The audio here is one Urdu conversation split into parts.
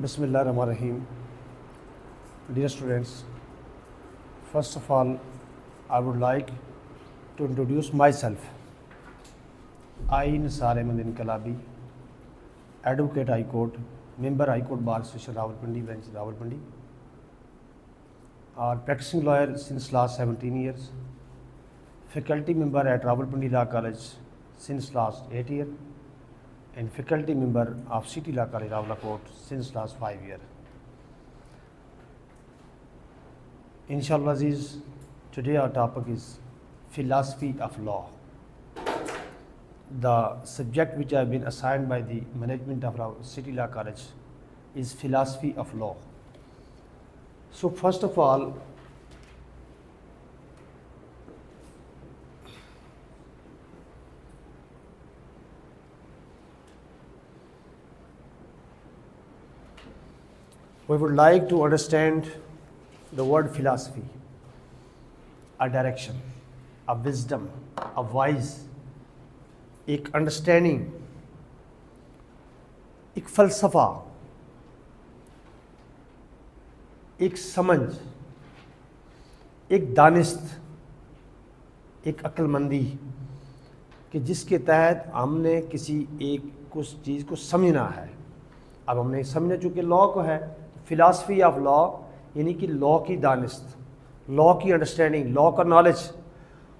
Bismillah ar-Rahman ar-Rahim. Dear students, first of all, I would like to introduce myself. I, Nisar Ahmed Inqalabi, Advocate High Court, Member High Court Bar Association Rawalpindi, Bench Rawalpindi, practicing lawyer since last 17 years, faculty member at Rawalpindi Law College since last 8 years, and faculty member of City Law College Rawalakot since last 5 years. Inshallah Aziz, today our topic is philosophy of law. The subject which I have been assigned by the management of our City Law College is philosophy of law. So first of all, we would like to understand the word philosophy, a direction, a wisdom, a wise, ایک انڈرسٹینڈنگ، ایک فلسفہ، ایک سمجھ، ایک دانست، ایک عقل مندی کہ جس کے تحت ہم نے کسی ایک کچھ چیز کو سمجھنا ہے. اب ہم نے سمجھنا چونکہ لا کو ہے، فلاسفی آف لا یعنی کہ لا کی دانست، لا کی انڈرسٹینڈنگ، لا کا نالج،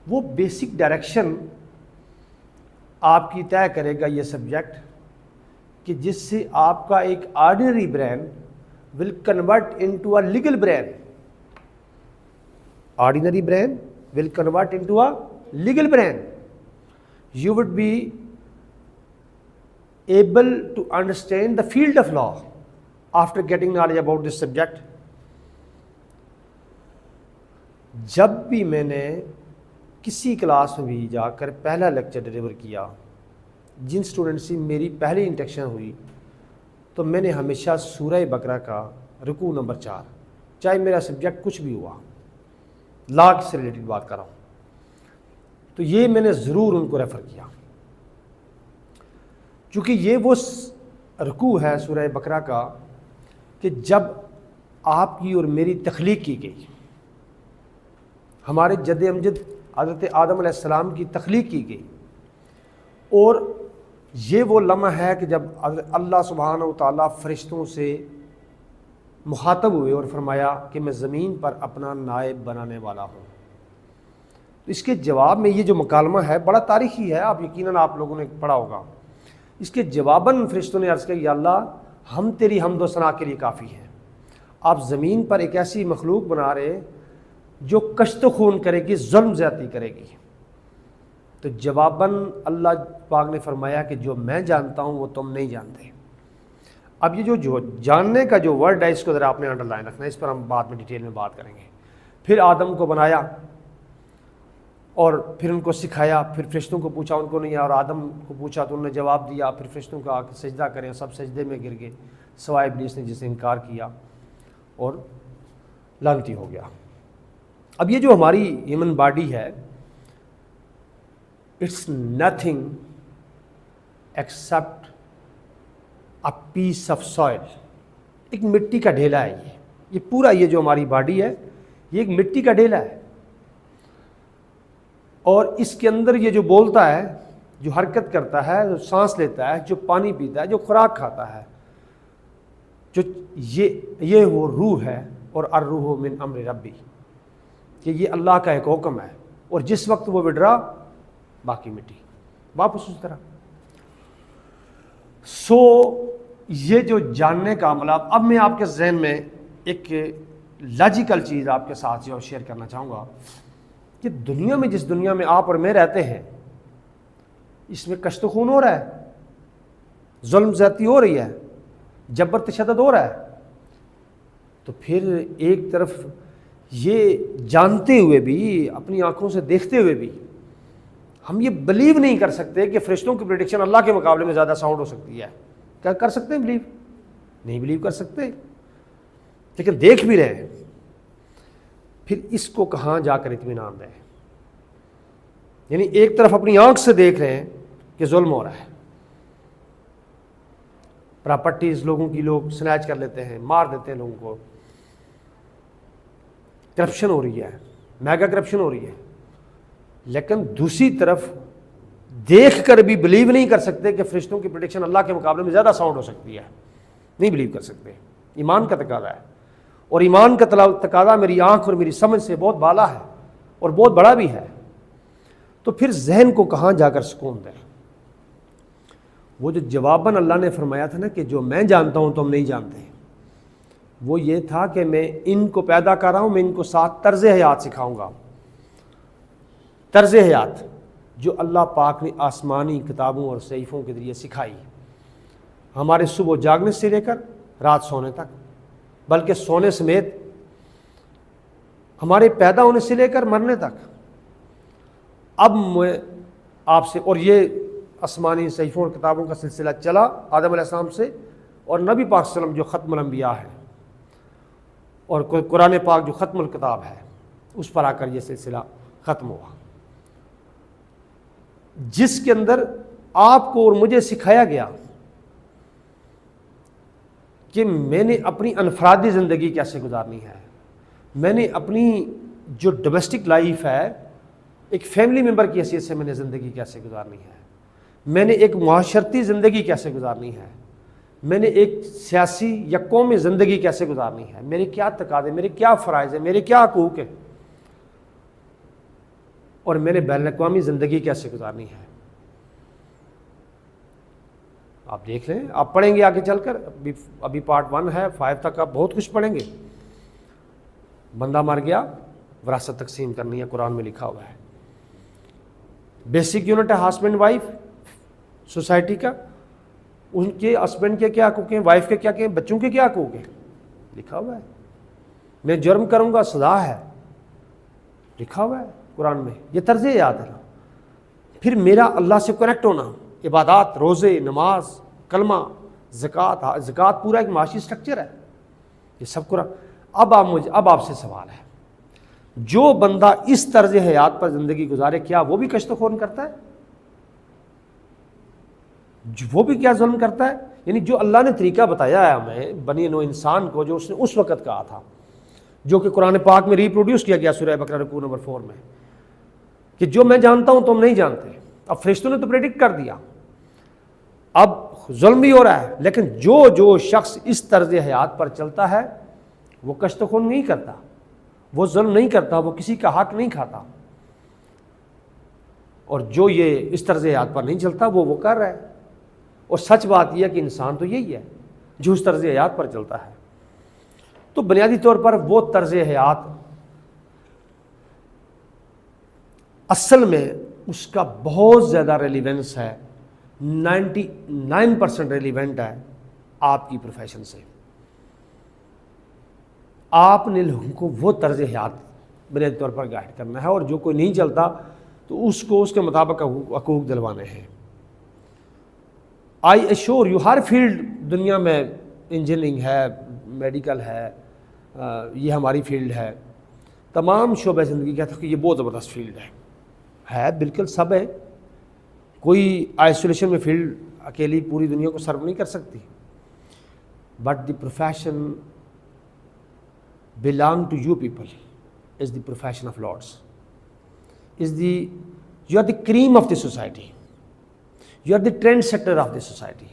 وہ بیسک ڈائریکشن آپ کی طے کرے گا یہ سبجیکٹ کہ جس سے آپ کا ایک ordinary brain will convert into a legal brain. Ordinary brain will convert into a legal brain. You would be able to understand the field of law after getting knowledge about this subject. جب بھی میں نے کسی کلاس میں بھی جا کر پہلا لیکچر ڈلیور کیا، جن اسٹوڈنٹ سے میری پہلی انٹریکشن ہوئی، تو میں نے ہمیشہ سورہ بقرہ کا رکوع نمبر 4، چاہے میرا سبجیکٹ کچھ بھی ہوا، لا سے ریلیٹڈ بات کر رہا ہوں، تو یہ میں نے ضرور ان کو ریفر کیا، چونکہ یہ وہ رکوع ہے سورہ بقرہ کا کہ جب آپ کی اور میری تخلیق کی گئی، ہمارے جد امجد حضرت آدم علیہ السلام کی تخلیق کی گئی، اور یہ وہ لمحہ ہے کہ جب اللہ سبحانہ و تعالیٰ فرشتوں سے مخاطب ہوئے اور فرمایا کہ میں زمین پر اپنا نائب بنانے والا ہوں. تو اس کے جواب میں یہ جو مکالمہ ہے بڑا تاریخی ہے، آپ یقیناً آپ لوگوں نے پڑھا ہوگا. اس کے جواباً فرشتوں نے عرض کیا یا اللہ ہم تیری حمد و ثنا کے لیے کافی ہیں، آپ زمین پر ایک ایسی مخلوق بنا رہے جو کشت و خون کرے گی، ظلم زیادتی کرے گی. تو جواباً اللہ پاک نے فرمایا کہ جو میں جانتا ہوں وہ تم نہیں جانتے. اب یہ جو جاننے کا جو ورڈ ہے اس کو ذرا آپ نے انڈر لائن رکھنا ہے، اس پر ہم بعد میں ڈیٹیل میں بات کریں گے. پھر آدم کو بنایا اور پھر ان کو سکھایا، پھر فرشتوں کو پوچھا، ان کو نہیں، اور آدم کو پوچھا تو انہوں نے جواب دیا. پھر فرشتوں کو آ کے سجدہ کریں، سب سجدے میں گر گئے سوائے ابلیس نے جس نے انکار کیا اور لعنتی ہو گیا. اب یہ جو ہماری ہیومن باڈی ہے، it's nothing except a piece of soil. ایک مٹی کا ڈھیلا ہے یہ پورا، یہ جو ہماری باڈی ہے یہ ایک مٹی کا ڈھیلا ہے، اور اس کے اندر یہ جو بولتا ہے، جو حرکت کرتا ہے، جو سانس لیتا ہے، جو پانی پیتا ہے، جو خوراک کھاتا ہے، جو یہ وہ روح ہے. اور الروح من امر ربی، کہ یہ اللہ کا ایک حکم ہے، اور جس وقت وہ وڈرا باقی مٹی واپس اس طرح. سو یہ جو جاننے کا عملہ، اب میں آپ کے ذہن میں ایک لاجیکل چیز آپ کے ساتھ جو شیئر کرنا چاہوں گا کہ دنیا میں، جس دنیا میں آپ اور میں رہتے ہیں، اس میں کشت و خون ہو رہا ہے، ظلم زیادتی ہو رہی ہے، جبر تشدد ہو رہا ہے. تو پھر ایک طرف یہ جانتے ہوئے بھی، اپنی آنکھوں سے دیکھتے ہوئے بھی ہم یہ بلیو نہیں کر سکتے کہ فرشتوں کی پریڈکشن اللہ کے مقابلے میں زیادہ ساؤنڈ ہو سکتی ہے. کیا کر سکتے ہیں بلیو؟ نہیں بلیو کر سکتے، لیکن دیکھ بھی رہے ہیں. پھر اس کو کہاں جا کر اطمینان دیں؟ یعنی ایک طرف اپنی آنکھ سے دیکھ رہے ہیں کہ ظلم ہو رہا ہے، پراپرٹیز لوگوں کی لوگ سنیچ کر لیتے ہیں، مار دیتے ہیں لوگوں کو، کرپشن ہو رہی ہے، میگا کرپشن ہو رہی ہے. لیکن دوسری طرف دیکھ کر بھی بلیو نہیں کر سکتے کہ فرشتوں کی پریڈکشن اللہ کے مقابلے میں زیادہ ساؤنڈ ہو سکتی ہے. نہیں بلیو کر سکتے. ایمان کا تقاضا ہے، اور ایمان کا تقاضا میری آنکھ اور میری سمجھ سے بہت بالا ہے اور بہت بڑا بھی ہے. تو پھر ذہن کو کہاں جا کر سکون دیں؟ وہ جو جواباً اللہ نے فرمایا تھا نا کہ جو میں جانتا ہوں تم نہیں جانتے، وہ یہ تھا کہ میں ان کو پیدا کر رہا ہوں، میں ان کو ساتھ طرز حیات سکھاؤں گا. طرز حیات جو اللہ پاک نے آسمانی کتابوں اور صحیفوں کے ذریعے سکھائی، ہمارے صبح جاگنے سے لے کر رات سونے تک، بلکہ سونے سمیت ہمارے پیدا ہونے سے لے کر مرنے تک. اب میں آپ سے، اور یہ آسمانی صحیفوں اور کتابوں کا سلسلہ چلا آدم علیہ السلام سے، اور نبی پاک صلی اللہ علیہ وسلم جو ختم الانبیاء ہے، اور قرآن پاک جو ختم الکتاب ہے، اس پر آ کر یہ سلسلہ ختم ہوا، جس کے اندر آپ کو اور مجھے سکھایا گیا کہ میں نے اپنی انفرادی زندگی کیسے گزارنی ہے، میں نے اپنی جو ڈومیسٹک لائف ہے ایک فیملی ممبر کی حیثیت سے میں نے زندگی کیسے گزارنی ہے، میں نے ایک معاشرتی زندگی کیسے گزارنی ہے، میں نے ایک سیاسی یا قومی زندگی کیسے گزارنی ہے، میرے کیا تقاضے، میرے کیا فرائض ہیں، میرے کیا حقوق ہیں، اور میں نے بین الاقوامی زندگی کیسے گزارنی ہے. آپ دیکھ لیں، آپ پڑھیں گے آگے چل کر، ابھی پارٹ 1 ہے، 5 تک آپ بہت کچھ پڑھیں گے. بندہ مر گیا، وراثت تقسیم کرنی ہے، قرآن میں لکھا ہوا ہے. بیسک یونٹ ہے ہسبینڈ وائف سوسائٹی کا، ان کے ہسبینڈ کے کیا حقوق ہیں، وائف کے کیا ہیں، بچوں کے کیا حقوق ہیں، لکھا ہوا ہے. میں جرم کروں گا سزا ہے، لکھا ہوا ہے قرآن میں. یہ طرز یاد ہے. پھر میرا اللہ سے کنیکٹ ہونا، عبادات، روزے، نماز، کلمہ، زکوٰۃ پورا ایک معاشی سٹرکچر ہے، یہ سب قرآن. اب آپ سے سوال ہے، جو بندہ اس طرز حیات پر زندگی گزارے، کیا وہ بھی کشت و خون کرتا ہے؟ وہ بھی کیا ظلم کرتا ہے؟ یعنی جو اللہ نے طریقہ بتایا ہے ہمیں بنی نوع انسان کو، جو اس نے اس وقت کہا تھا، جو کہ قرآن پاک میں ریپروڈیوس کیا گیا سورہ بقرہ رکوع نمبر 4 میں، کہ جو میں جانتا ہوں تم نہیں جانتے. اب فرشتوں نے تو پریڈکٹ کر دیا، اب ظلم بھی ہو رہا ہے، لیکن جو شخص اس طرز حیات پر چلتا ہے وہ کشت و خون نہیں کرتا، وہ ظلم نہیں کرتا، وہ کسی کا حق نہیں کھاتا. اور جو یہ اس طرز حیات پر نہیں چلتا وہ کر رہا ہے. اور سچ بات یہ ہے کہ انسان تو یہی ہے جو اس طرز حیات پر چلتا ہے. تو بنیادی طور پر وہ طرز حیات اصل میں اس کا بہت زیادہ ریلیونس ہے، 99% ریلیونٹ ہے آپ کی پروفیشن سے. آپ نے لوگوں کو وہ طرز حیات بنیادی طور پر گائیڈ کرنا ہے، اور جو کوئی نہیں چلتا تو اس کو اس کے مطابق حقوق دلوانے ہیں. آئی ایشور یو، ہر فیلڈ دنیا میں، انجینئرنگ ہے، میڈیکل ہے، یہ ہماری فیلڈ ہے، تمام شعبہ زندگی کہتا ہے کہ یہ بہت زبردست فیلڈ ہے بالکل سب ہے. کوئی آئسولیشن میں فیلڈ اکیلی پوری دنیا کو سرو نہیں کر سکتی. But the profession belong to you people is the profession of lords, you are the cream of the society, you are the trendsetter of the society,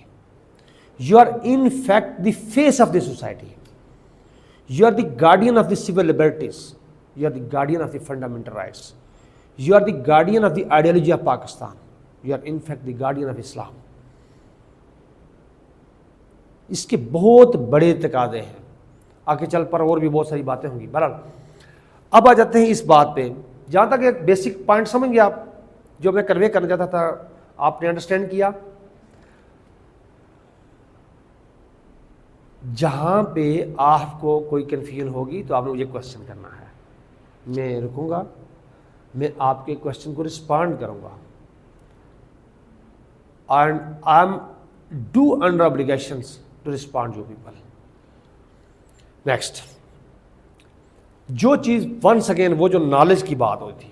you are in fact the face of the society, you are the guardian of the civil liberties, you are the guardian of the fundamental rights, you are the guardian of the ideology of Pakistan, you are in fact the guardian of Islam. اس کے بہت بڑے تقاضے ہیں، آگے چل پر اور بھی بہت ساری باتیں ہوں گی. بہرحال اب آ جاتے ہیں اس بات پہ، جہاں تک ایک بیسک پوائنٹ سمجھ گیا آپ، جو میں کنوے کرنا چاہتا تھا آپ نے انڈرسٹینڈ کیا. جہاں پہ آپ کو کوئی کنفیوژن ہوگی تو آپ نے مجھے کوشچن کرنا ہے، میں رکوں گا، میں آپ کے کوشچن کو رسپونڈ کروں گا. And I am do under obligations to respond you people. Next, جو چیز ونس اگین وہ جو نالج کی بات ہوئی تھی،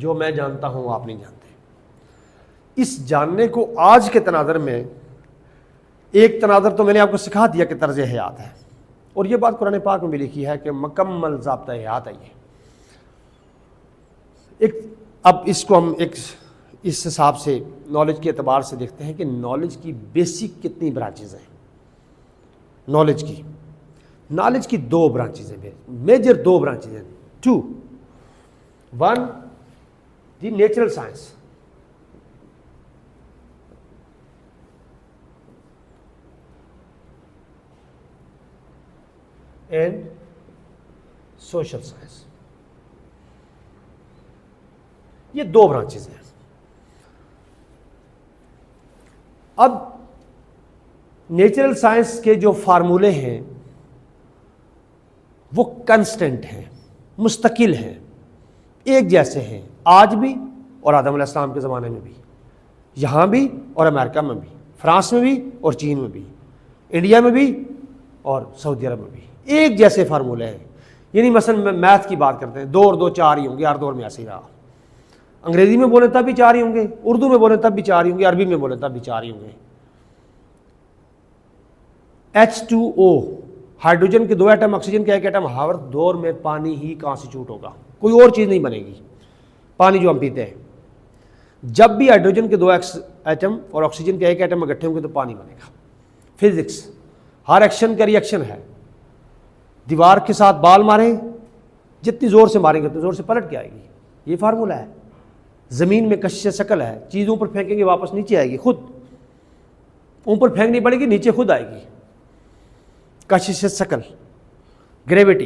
جو میں جانتا ہوں آپ نہیں جانتے۔ اس جاننے کو آج کے تناظر میں، ایک تناظر تو میں نے آپ کو سکھا دیا کہ طرز حیات ہے، اور یہ بات قرآن پاک میں بھی لکھی ہے کہ مکمل ضابطہ حیات ہے یہ۔ اب اس کو ہم اس حساب سے نالج کے اعتبار سے دیکھتے ہیں کہ نالج کی بیسک کتنی برانچز ہیں۔ نالج کی 2 برانچز ہیں، میجر 2 برانچز ہیں، 2۔ 1 the natural science, and social science. یہ 2 برانچز ہیں۔ اب نیچرل سائنس کے جو فارمولے ہیں وہ کنسٹنٹ ہیں، مستقل ہیں، ایک جیسے ہیں، آج بھی اور آدم علیہ السلام کے زمانے میں بھی، یہاں بھی اور امریکہ میں بھی، فرانس میں بھی اور چین میں بھی، انڈیا میں بھی اور سعودی عرب میں بھی، ایک جیسے فارمولے ہیں۔ یعنی مثلا میتھ کی بات کرتے ہیں، 2 اور 2 4 ہی ہوں گے، ہر دور میں ایسے ہی رہا۔ انگریزی میں بولیں تب بھی 4 ہی ہوں گے، اردو میں بولیں تب بھی 4 ہی ہوں گے، عربی میں بولیں تب بھی 4 ہی ہوں گے۔ H2O، ہائیڈروجن کے 2 ایٹم، آکسیجن کا 1 ایٹم، ہر دور میں پانی ہی کانسٹیٹیوٹ ہوگا، کوئی اور چیز نہیں بنے گی۔ پانی جو ہم پیتے ہیں، جب بھی ہائیڈروجن کے 2 ایٹم اور آکسیجن کے 1 ایٹم اکٹھے ہوں گے تو پانی بنے گا۔ فزکس، ہر ایکشن کا ری ایکشن ہے۔ دیوار کے ساتھ بال ماریں، جتنی زور سے ماریں گے اتنی زور سے پلٹ کے آئے گی، یہ فارمولہ ہے۔ زمین میں کشش شکل ہے، چیز اوپر پھینکیں گے واپس نیچے آئے گی، خود اوپر پھینکنی پڑے گی، نیچے خود آئے گی۔ کشش شکل، گریویٹی،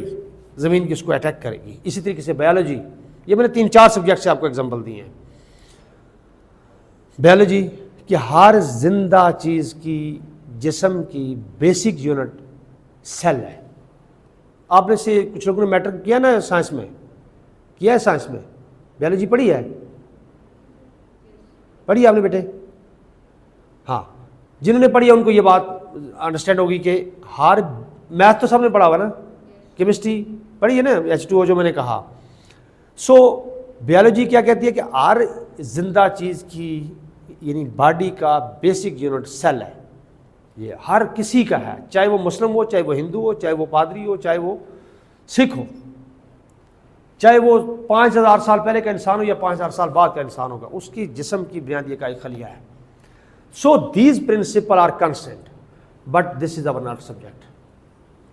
زمین کی اس کو اٹیک کرے گی۔ اسی طریقے سے بایولوجی، یہ میں نے 3-4 سبجیکٹ سے آپ کو ایگزامپل دیے ہیں۔ بایولوجی کہ ہر زندہ چیز کی، جسم کی بیسک یونٹ سیل ہے۔ آپ نے سے کچھ لوگوں نے میٹر کیا نا سائنس میں، کیا ہے سائنس میں، بایولوجی پڑھی ہے؟ پڑھی آپ نے بیٹے؟ ہاں، جنہوں نے پڑھی ہے ان کو یہ بات انڈرسٹینڈ ہوگی کہ ہر، میتھ تو سب نے پڑھا ہوا نا، کیمسٹری پڑھی ہے نا، H2O جو میں نے کہا۔ سو بایولوجی کیا کہتی ہے کہ ہر زندہ چیز کی، یعنی باڈی کا بیسک یونٹ سیل ہے، یہ ہر کسی کا ہے، چاہے وہ مسلم ہو، چاہے وہ ہندو ہو، چاہے وہ پادری ہو، چاہے وہ سکھ ہو، چاہے وہ 5000 سال پہلے کا انسان ہو یا 5000 سال بعد کا انسان ہوگا، اس کی جسم کی بنیادی اکائی خلیہ ہے۔ So these principle are constant but this is our not subject,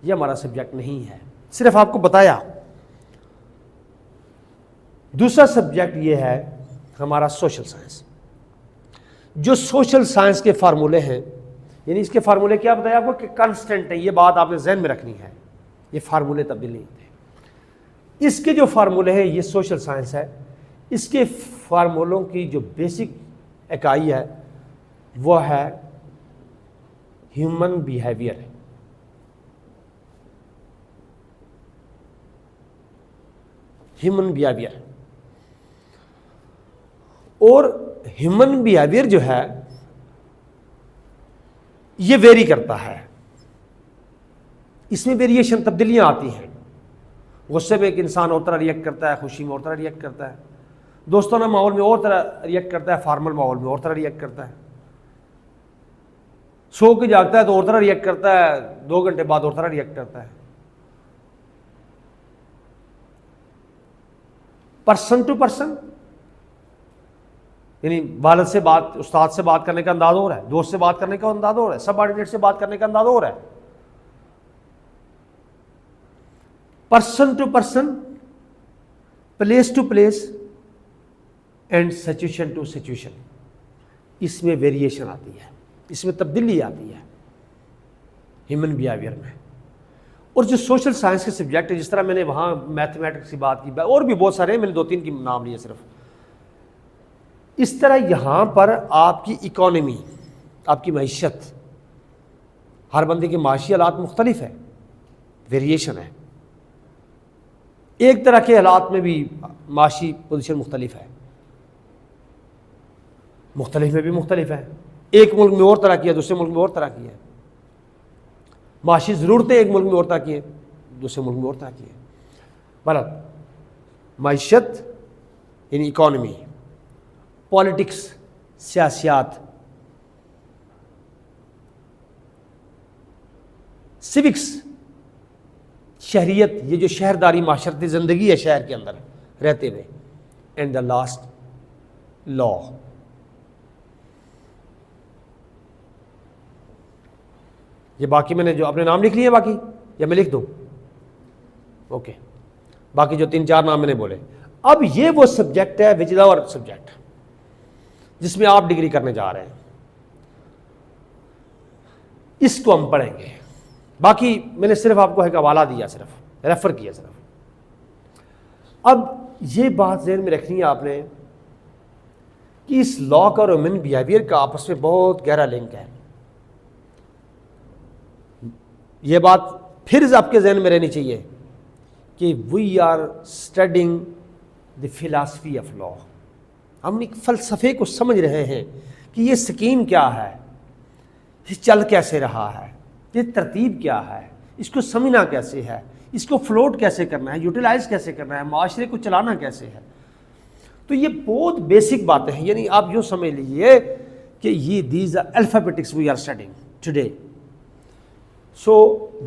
یہ ہمارا سبجیکٹ نہیں ہے، صرف آپ کو بتایا۔ دوسرا سبجیکٹ یہ ہے ہمارا سوشل سائنس۔ جو سوشل سائنس کے فارمولے ہیں، یعنی اس کے فارمولے کیا بتایا آپ کو کہ کنسٹنٹ ہے، یہ بات آپ نے ذہن میں رکھنی ہے، یہ فارمولے تبدیل نہیں ہوتے۔ اس کے جو فارمولے ہیں یہ سوشل سائنس ہے، اس کے فارمولوں کی جو بیسک اکائی ہے وہ ہے ہیومن بیہیویئر۔ ہیومن بیہیویئر، اور ہیومن بیہیویئر جو ہے یہ ویری کرتا ہے، اس میں ویریشن، تبدیلیاں آتی ہیں۔ غصے میں ایک انسان اور طرح ریئیکٹ کرتا ہے، خوشی میں اور طرح ریئیکٹ کرتا ہے، دوستانہ ماحول میں اور طرح ریئیکٹ کرتا ہے، فارمل ماحول میں اور طرح ریئیکٹ کرتا ہے، سو کے جاگتا ہے تو اور طرح ریئیکٹ کرتا ہے، 2 گھنٹے بعد اور طرح ریئیکٹ کرتا ہے۔ پرسن ٹو پرسن، یعنی والد سے بات، استاد سے بات کرنے کا انداز ہو رہا ہے، دوست سے بات کرنے کا انداز ہو رہا ہے، سب آرڈینیٹ سے بات کرنے کا انداز ہو رہا ہے۔ Person to person, place to place and situation to situation, اس میں ویریشن آتی ہے، اس میں تبدیلی آتی ہے ہیومن بیہیویئر میں۔ اور جو سوشل سائنس کے سبجیکٹ ہے، جس طرح میں نے وہاں میتھمیٹکس کی بات کی، اور بھی بہت سارے ہیں، میں نے 2-3 کی نام لیے صرف، اس طرح یہاں پر آپ کی اکانومی، آپ کی معیشت، ہر بندے کے معاشی حالات مختلف ہے، ویریشن ہے، ایک طرح کے حالات میں بھی معاشی پوزیشن مختلف ہے، مختلف میں بھی مختلف ہے، ایک ملک میں اور طرح کی ہے، دوسرے ملک میں اور طرح کی ہے، معاشی ضرورتیں ایک ملک میں اور طرح کی ہیں، دوسرے ملک میں اور طرح کی ہیں۔ بہرحال معیشت، یعنی اکانومی، پالیٹکس سیاسیات، سیوکس شہریت، یہ جو شہرداری معاشرتی زندگی ہے شہر کے اندر رہتے ہوئے، اینڈ دا لاسٹ لا. یہ باقی میں نے جو اپنے نام لکھ لیے باقی یا میں لکھ دوں؟ اوکے، باقی جو 3-4 نام میں نے بولے. اب یہ وہ سبجیکٹ ہے وچ از آور سبجیکٹ جس میں آپ ڈگری کرنے جا رہے ہیں، اس کو ہم پڑھیں گے. باقی میں نے صرف آپ کو ایک حوالہ دیا، صرف ریفر کیا صرف. اب یہ بات ذہن میں رکھنی ہے آپ نے کہ اس لا کا اور ہیومن بیہیویئر کا آپس میں بہت گہرا لنک ہے. یہ بات پھر آپ کے ذہن میں رہنی چاہیے کہ we are studying the philosophy of law. ہم ایک فلسفے کو سمجھ رہے ہیں کہ یہ سکیم کیا ہے، یہ چل کیسے رہا ہے، یہ ترتیب کیا ہے، اس کو سمجھنا کیسے ہے، اس کو فلوٹ کیسے کرنا ہے، یوٹیلائز کیسے کرنا ہے، معاشرے کو چلانا کیسے ہے. تو یہ بہت بیسک باتیں ہیں. یعنی آپ یوں سمجھ لیجیے کہ یہ these are alphabetics we are studying today. So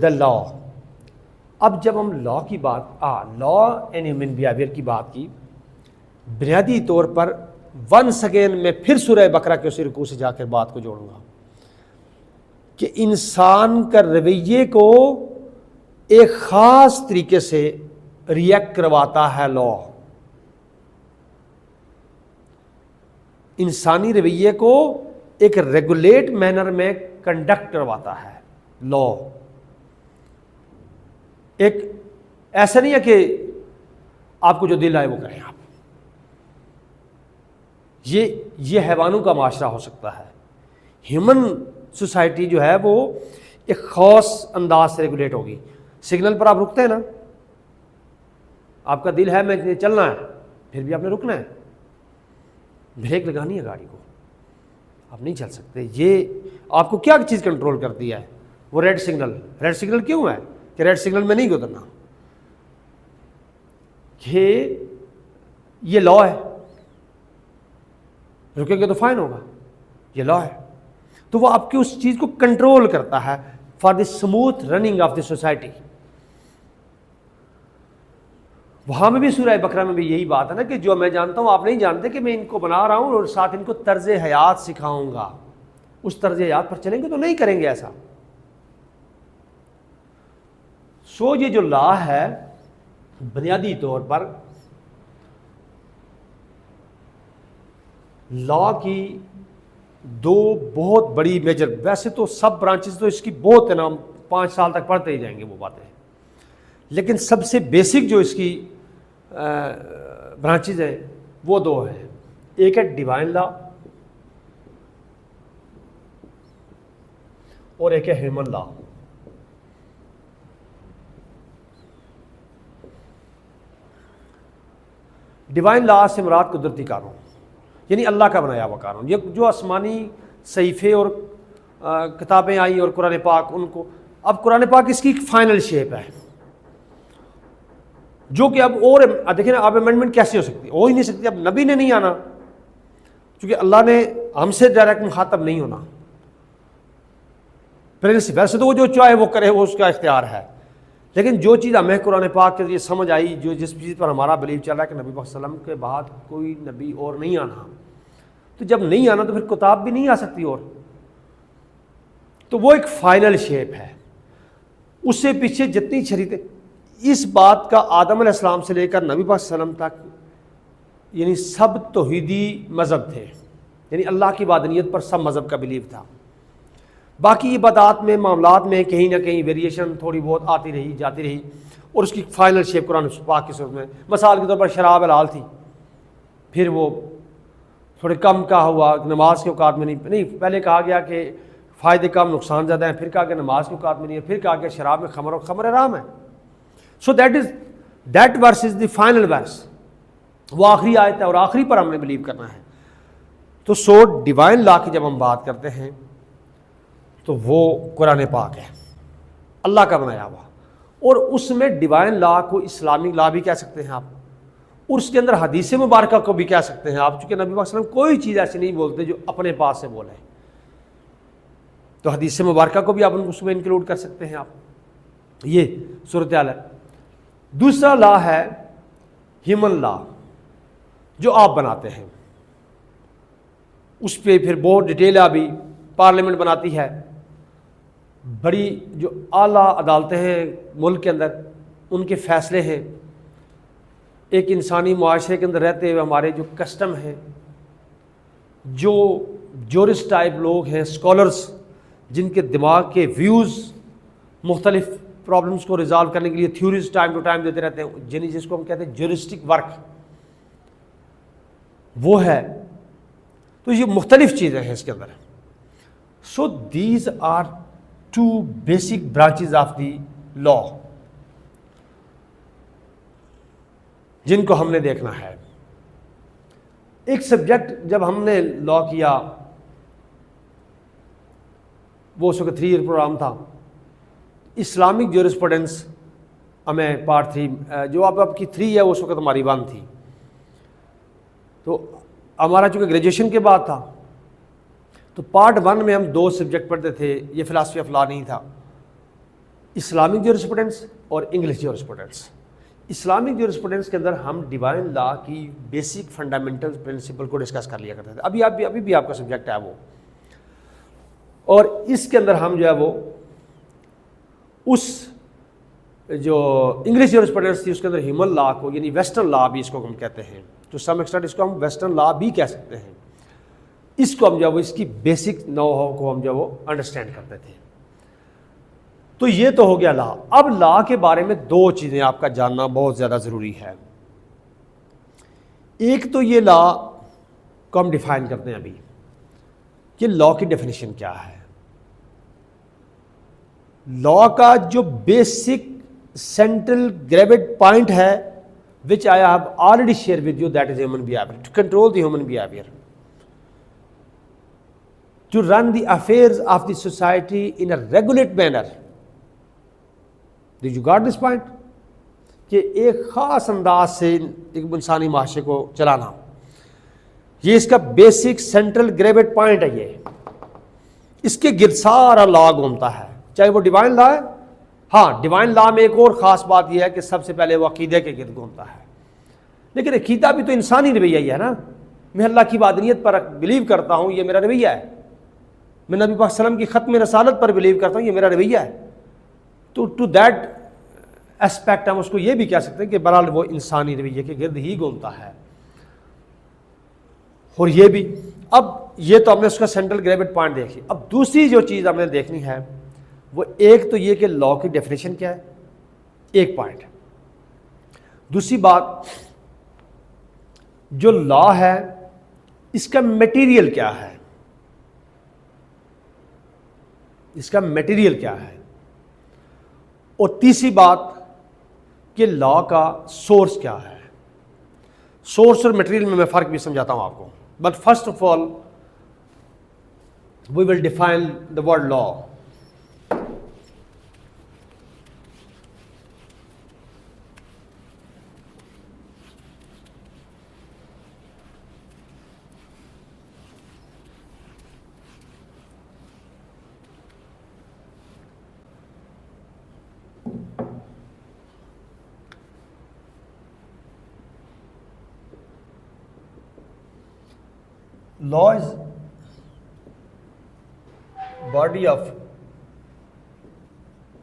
the law. اب جب ہم لا کی بات لا اینڈ ہیومن بیہیویئر کی بات کی، بنیادی طور پر ونس اگین میں پھر سورہ بقرہ کے اسی رکوع سے جا کر بات کو جوڑوں گا کہ انسان کا رویے کو ایک خاص طریقے سے ریئیکٹ کرواتا ہے لا. انسانی رویے کو ایک ریگولیٹ مینر میں کنڈکٹ کرواتا ہے لا. ایک ایسا نہیں ہے کہ آپ کو جو دل آئے وہ کریں آپ. یہ حیوانوں کا معاشرہ ہو سکتا ہے. ہیومن سوسائٹی جو ہے وہ ایک خاص انداز سے ریگولیٹ ہوگی. سگنل پر آپ رکتے ہیں نا، آپ کا دل ہے میں چلنا ہے، پھر بھی آپ نے رکنا ہے، بریک لگانی ہے گاڑی کو، آپ نہیں چل سکتے. یہ آپ کو کیا چیز کنٹرول کرتی ہے؟ وہ ریڈ سگنل. ریڈ سگنل کیوں ہے کہ ریڈ سگنل میں نہیں گزرنا؟ یہ لا ہے، رکیں گے تو فائن ہوگا، یہ لا ہے. تو وہ آپ کی اس چیز کو کنٹرول کرتا ہے for the smooth running of the society. وہاں میں بھی سورہ بقرہ میں بھی یہی بات ہے نا کہ جو میں جانتا ہوں آپ نہیں جانتے، کہ میں ان کو بنا رہا ہوں اور ساتھ ان کو طرز حیات سکھاؤں گا. اس طرز حیات پر چلیں گے تو نہیں کریں گے ایسا. سو یہ جو لا ہے بنیادی طور پر لا کی دو بہت بڑی میجر، ویسے تو سب برانچز تو اس کی بہت ہے نا، 5 سال تک پڑھتے ہی جائیں گے وہ باتیں، لیکن سب سے بیسک جو اس کی برانچز ہیں وہ 2 ہیں. ایک ہے ڈیوائن لا اور ایک ہے ہیومن لا. ڈیوائن لا سے مراد قدرتی قانون، یعنی اللہ کا بنایا ہوا قانون. یہ جو آسمانی صحیفے اور کتابیں آئیں اور قرآن پاک، ان کو اب قرآن پاک اس کی فائنل شیپ ہے جو کہ اب اور دیکھیں نا، اب امینڈمنٹ کیسے ہو سکتی؟ ہو ہی نہیں سکتی. اب نبی نے نہیں آنا، کیونکہ اللہ نے ہم سے ڈائریکٹ مخاطب نہیں ہونا. پرنسپل ویسے تو وہ جو چاہے وہ کرے، وہ اس کا اختیار ہے، لیکن جو چیز ہمیں قرآن پاک کے ذریعے سمجھ آئی، جو جس چیز پر ہمارا بلیو چل رہا ہے کہ نبی صلی اللہ علیہ وسلم کے بعد کوئی نبی اور نہیں آنا، تو جب نہیں آنا تو پھر کتاب بھی نہیں آ سکتی اور. تو وہ ایک فائنل شیپ ہے. اس سے پیچھے جتنی شریعتیں، اس بات کا آدم علیہ السلام سے لے کر نبی پاک صلی اللہ علیہ وسلم تک یعنی سب توحیدی مذہب تھے، یعنی اللہ کی وحدانیت پر سب مذہب کا بلیو تھا. باقی عبادات میں، معاملات میں کہیں نہ کہیں ویریشن تھوڑی بہت آتی رہی جاتی رہی، اور اس کی فائنل شیپ قرآن پاک کی صورت میں. مثال کے طور پر شراب حلال تھی، پھر وہ تھوڑے کم کا ہوا، نماز کے اوقات میں نہیں، پہلے کہا گیا کہ فائدے کم نقصان زیادہ ہیں، پھر کہا کہ نماز کے اوقات میں نہیں ہے، پھر کہا کہ شراب میں خمر اور خمر حرام ہے. So that verse is the final ورس، وہ آخری آیت ہے اور آخری پر ہم نے بلیو کرنا ہے. تو سو ڈیوائن لا کی جب ہم بات کرتے ہیں تو وہ قرآن پاک ہے، اللہ کا بنایا ہوا. اور اس میں ڈیوائن لا کو اسلامی لا بھی کہہ سکتے ہیں آپ، اور اس کے اندر حدیث مبارکہ کو بھی کہہ سکتے ہیں آپ، چونکہ نبی پاک صلی اللہ علیہ وسلم کوئی چیز ایسی نہیں بولتے جو اپنے پاس سے بولیں، تو حدیث مبارکہ کو بھی آپ اس میں انکلوڈ کر سکتے ہیں آپ. یہ صورتحال ہے. دوسرا لا ہے ہیومن لا جو آپ بناتے ہیں، اس پہ پھر بہت ڈیٹیل ابھی پارلیمنٹ بناتی ہے، بڑی جو اعلیٰ عدالتیں ہیں ملک کے اندر ان کے فیصلے ہیں. ایک انسانی معاشرے کے اندر رہتے ہوئے ہمارے جو کسٹم ہیں، جو جورسٹ ٹائپ لوگ ہیں، اسکالرس جن کے دماغ کے ویوز مختلف پرابلمس کو ریزالو کرنے کے لیے تھیوریز ٹائم ٹو ٹائم دیتے رہتے ہیں، جس کو ہم کہتے ہیں جورسٹک ورک، وہ ہے. تو یہ مختلف چیزیں ہیں اس کے اندر. So these are two basic branches of the law جن کو ہم نے دیکھنا ہے. ایک سبجیکٹ جب ہم نے لا کیا، وہ اس وقت 3 ایئر پروگرام تھا، اسلامک جورسپروڈنس ہمیں پارٹ 3 جو آپ کی 3 ہے اس وقت ہماری 1 تھی. تو ہمارا چونکہ گریجویشن کے بعد تھا تو پارٹ 1 میں ہم 2 سبجیکٹ پڑھتے تھے. یہ فلاسفی آف لا نہیں تھا، اسلامک جورسپروڈنس اور انگلش جورسپروڈنس. اسلامک جورسپروڈنس کے اندر ہم ڈیوائن لا کی بیسک فنڈامنٹل پرنسپل کو ڈسکس کر لیا کرتے تھے. ابھی بھی آپ کا سبجیکٹ ہے وہ. اور اس کے اندر ہم جو ہے وہ اس جو انگلش جورسپروڈنس تھی اس کے اندر ہیومن لا کو، یعنی ویسٹرن لا بھی اس کو ہم کہتے ہیں، ٹو سم ایکسٹینٹ اس کو ہم ویسٹرن لا بھی کہہ سکتے ہیں. اس کو ہم جو ہے وہ اس کی بیسک نو ہاؤ کو ہم جو ہے وہ انڈرسٹینڈ کرتے تھے. تو یہ تو ہو گیا لا. اب لا کے بارے میں 2 چیزیں آپ کا جاننا بہت زیادہ ضروری ہے. ایک تو یہ لا کو ہم ڈیفائن کرتے ہیں ابھی کہ لا کی ڈیفینیشن کیا ہے. لا کا جو بیسک سینٹرل گریوڈ پوائنٹ ہے which I have already shared with you, that is human behavior, to control the human behavior, to run the affairs of the society in a regulate manner. Did you got this point? کہ ایک خاص انداز سے ایک انسانی معاشرے کو چلانا، یہ اس کا بیسک سینٹرل گریوڈ پوائنٹ ہے. یہ اس کے گرد سارا لا گھومتا ہے، چاہے وہ ڈیوائن لا ہے. ہاں، ڈیوائن لا میں ایک اور خاص بات یہ ہے کہ سب سے پہلے وہ عقیدے کے گرد گھومتا ہے. لیکن عقیدہ بھی تو انسانی رویہ ہی ہے نا. میں اللہ کی وحدانیت پر بلیو کرتا ہوں، یہ میرا رویہ ہے. میں نبی پاک صلی اللہ علیہ وسلم کی ختم رسالت پر بلیو کرتا ہوں، یہ میرا رویہ ہے. تو ٹو دیٹ اسپیکٹ ہم اس کو یہ بھی کہہ سکتے ہیں کہ بہرحال وہ انسانی رویے کے گرد ہی گھومتا ہے. اور یہ بھی اب یہ تو ہم نے اس کا سینٹرل گریوڈ پوائنٹ دیکھی. اب دوسری جو چیز ہم نے دیکھنی ہے وہ ایک تو یہ کہ لا کی ڈیفینیشن کیا ہے، ایک پوائنٹ. دوسری بات جو لا ہے اس کا میٹیریل کیا ہے، اس کا میٹیریل کیا ہے. اور تیسری بات کہ لا کا سورس کیا ہے. سورس اور میٹیریل میں فرق بھی سمجھاتا ہوں آپ کو. But first of all we will define the word law. Law is body of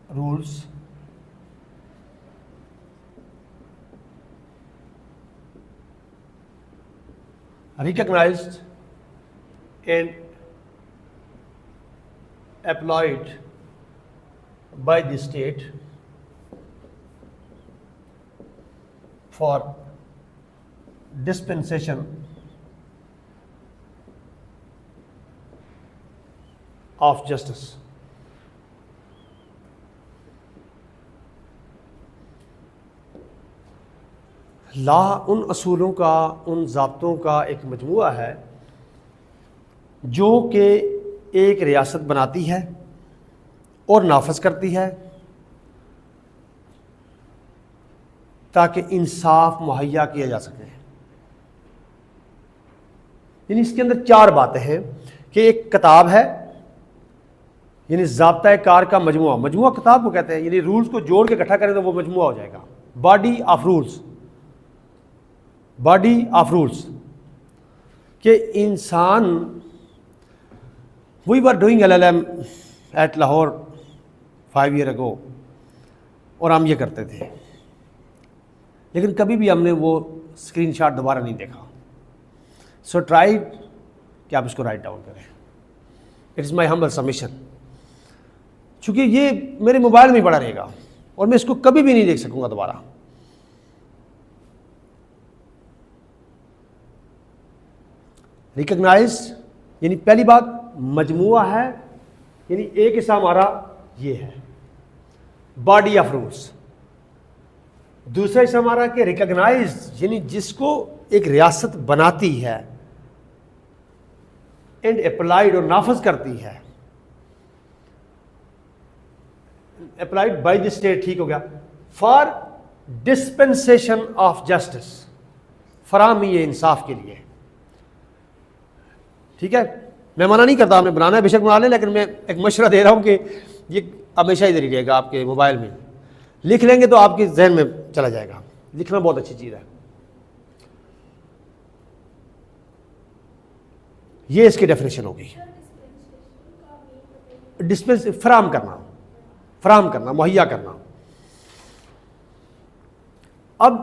rules recognized and applied by the state for dispensation of justice. لا ان اصولوں کا، ان ضابطوں کا ایک مجموعہ ہے جو کہ ایک ریاست بناتی ہے اور نافذ کرتی ہے تاکہ انصاف مہیا کیا جا سکے. یعنی اس کے اندر 4 باتیں ہیں کہ ایک کتاب ہے، یعنی ضابطۂ کار کا مجموعہ. مجموعہ کتاب کو کہتے ہیں، یعنی رولز کو جوڑ کے اکٹھا کریں تو وہ مجموعہ ہو جائے گا. Body of rules, body of rules کہ انسان. We were doing LLM at Lahore 5 years ago، اور ہم یہ کرتے تھے، لیکن کبھی بھی ہم نے وہ اسکرین شاٹ دوبارہ نہیں دیکھا. سو ٹرائی کہ آپ اس کو رائٹ ڈاؤن کریں. It is my humble submission. چونکہ یہ میرے موبائل میں پڑا رہے گا اور میں اس کو کبھی بھی نہیں دیکھ سکوں گا دوبارہ. ریکگنائز یعنی پہلی بات مجموعہ ہے، یعنی ایک حصہ ہمارا یہ ہے باڈی آف رولز. دوسرا حصہ ہمارا کہ ریکگنائز یعنی جس کو ایک ریاست بناتی ہے اینڈ اپلائیڈ اور نافذ کرتی ہے. اپلائیڈ بائی دی اسٹیٹ، ٹھیک ہو گیا. فار ڈسپنسیشن آف جسٹس، فراہمی انصاف کے لیے. ٹھیک ہے، میں منع نہیں کرتا، آپ نے بنانا ہے بے شک بنا لیں، لیکن میں ایک مشورہ دے رہا ہوں کہ یہ ہمیشہ ادھر ہی رہے گا آپ کے موبائل میں. لکھ لیں گے تو آپ کے ذہن میں چلا جائے گا. لکھنا بہت اچھی چیز ہے. یہ اس کی ڈیفینیشن ہوگی. ڈسپنس فراہم کرنا، مہیا کرنا. اب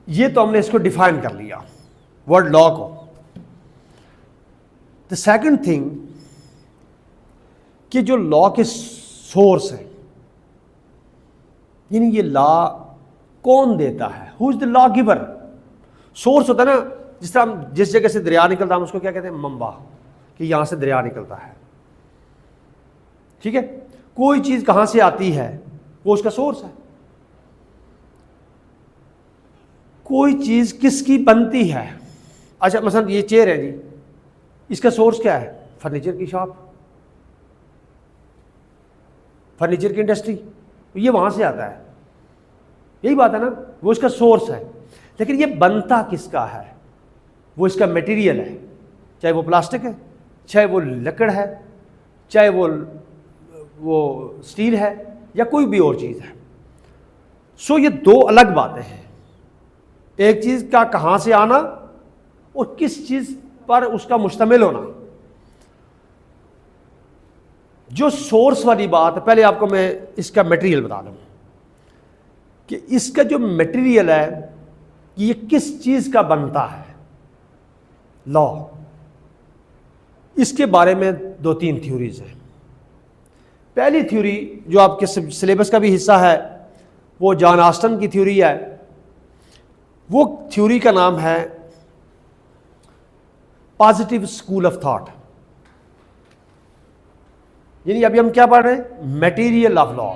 یہ تو ہم نے اس کو ڈیفائن کر لیا ورڈ لا کو. دا سیکنڈ تھنگ کہ جو لا کے سورس ہیں، یعنی یہ لا کون دیتا ہے، ہو از دا لا گیور. سورس ہوتا ہے نا، جس طرح ہم جس جگہ سے دریا نکلتا ہم اس کو کیا کہتے ہیں، منبع، کہ یہاں سے دریا نکلتا ہے. ٹھیک ہے، کوئی چیز کہاں سے آتی ہے وہ اس کا سورس ہے. کوئی چیز کس کی بنتی ہے. اچھا مثلا یہ چیئر ہے جی، اس کا سورس کیا ہے، فرنیچر کی شاپ، فرنیچر کی انڈسٹری، یہ وہاں سے آتا ہے. یہی بات ہے نا، وہ اس کا سورس ہے. لیکن یہ بنتا کس کا ہے، وہ اس کا میٹیریل ہے. چاہے وہ پلاسٹک ہے، چاہے وہ لکڑ ہے، چاہے وہ اسٹیل ہے، یا کوئی بھی اور چیز ہے. سو یہ 2 الگ باتیں ہیں. ایک چیز کا کہاں سے آنا اور کس چیز پر اس کا مشتمل ہونا. جو سورس والی بات، پہلے آپ کو میں اس کا میٹیریل بتا دوں کہ اس کا جو میٹیریل ہے یہ کس چیز کا بنتا ہے. لا، اس کے بارے میں 2-3 تھیوریز ہیں. پہلی تھیوری جو آپ کے سلیبس کا بھی حصہ ہے وہ جان آسٹن کی تھیوری ہے. وہ تھیوری کا نام ہے پازیٹیو اسکول آف تھاٹ. یعنی ابھی ہم کیا پڑھ رہے ہیں، میٹیریل آف لا.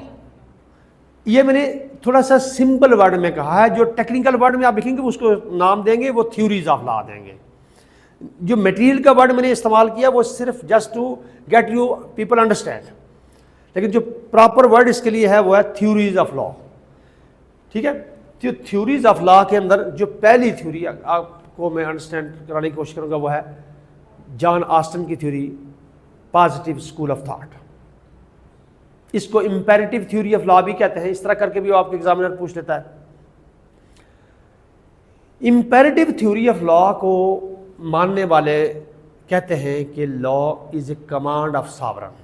یہ میں نے تھوڑا سا سمپل ورڈ میں کہا ہے. جو ٹیکنیکل ورڈ میں آپ لکھیں گے اس کو نام دیں گے، وہ تھیوریز آف لا دیں گے. جو میٹیریل کا ورڈ میں نے استعمال کیا وہ صرف just to get you people understand. لیکن جو پراپر ورڈ اس کے لیے ہے وہ ہے تھیوریز آف لا. ٹھیک ہے، تو تھیوریز آف لا کے اندر جو پہلی تھیوری آپ کو میں انڈرسٹینڈ کرانے کی کوشش کروں گا وہ ہے جان آسٹن کی theory, positive school of thought. اس کو امپیریٹیو تھیوری آف لا بھی کہتے ہیں. اس طرح کر کے بھی وہ آپ کے ایگزامینر پوچھ لیتا ہے. امپیریٹیو تھیوری آف لا کو ماننے والے کہتے ہیں کہ law is a command of sovereign.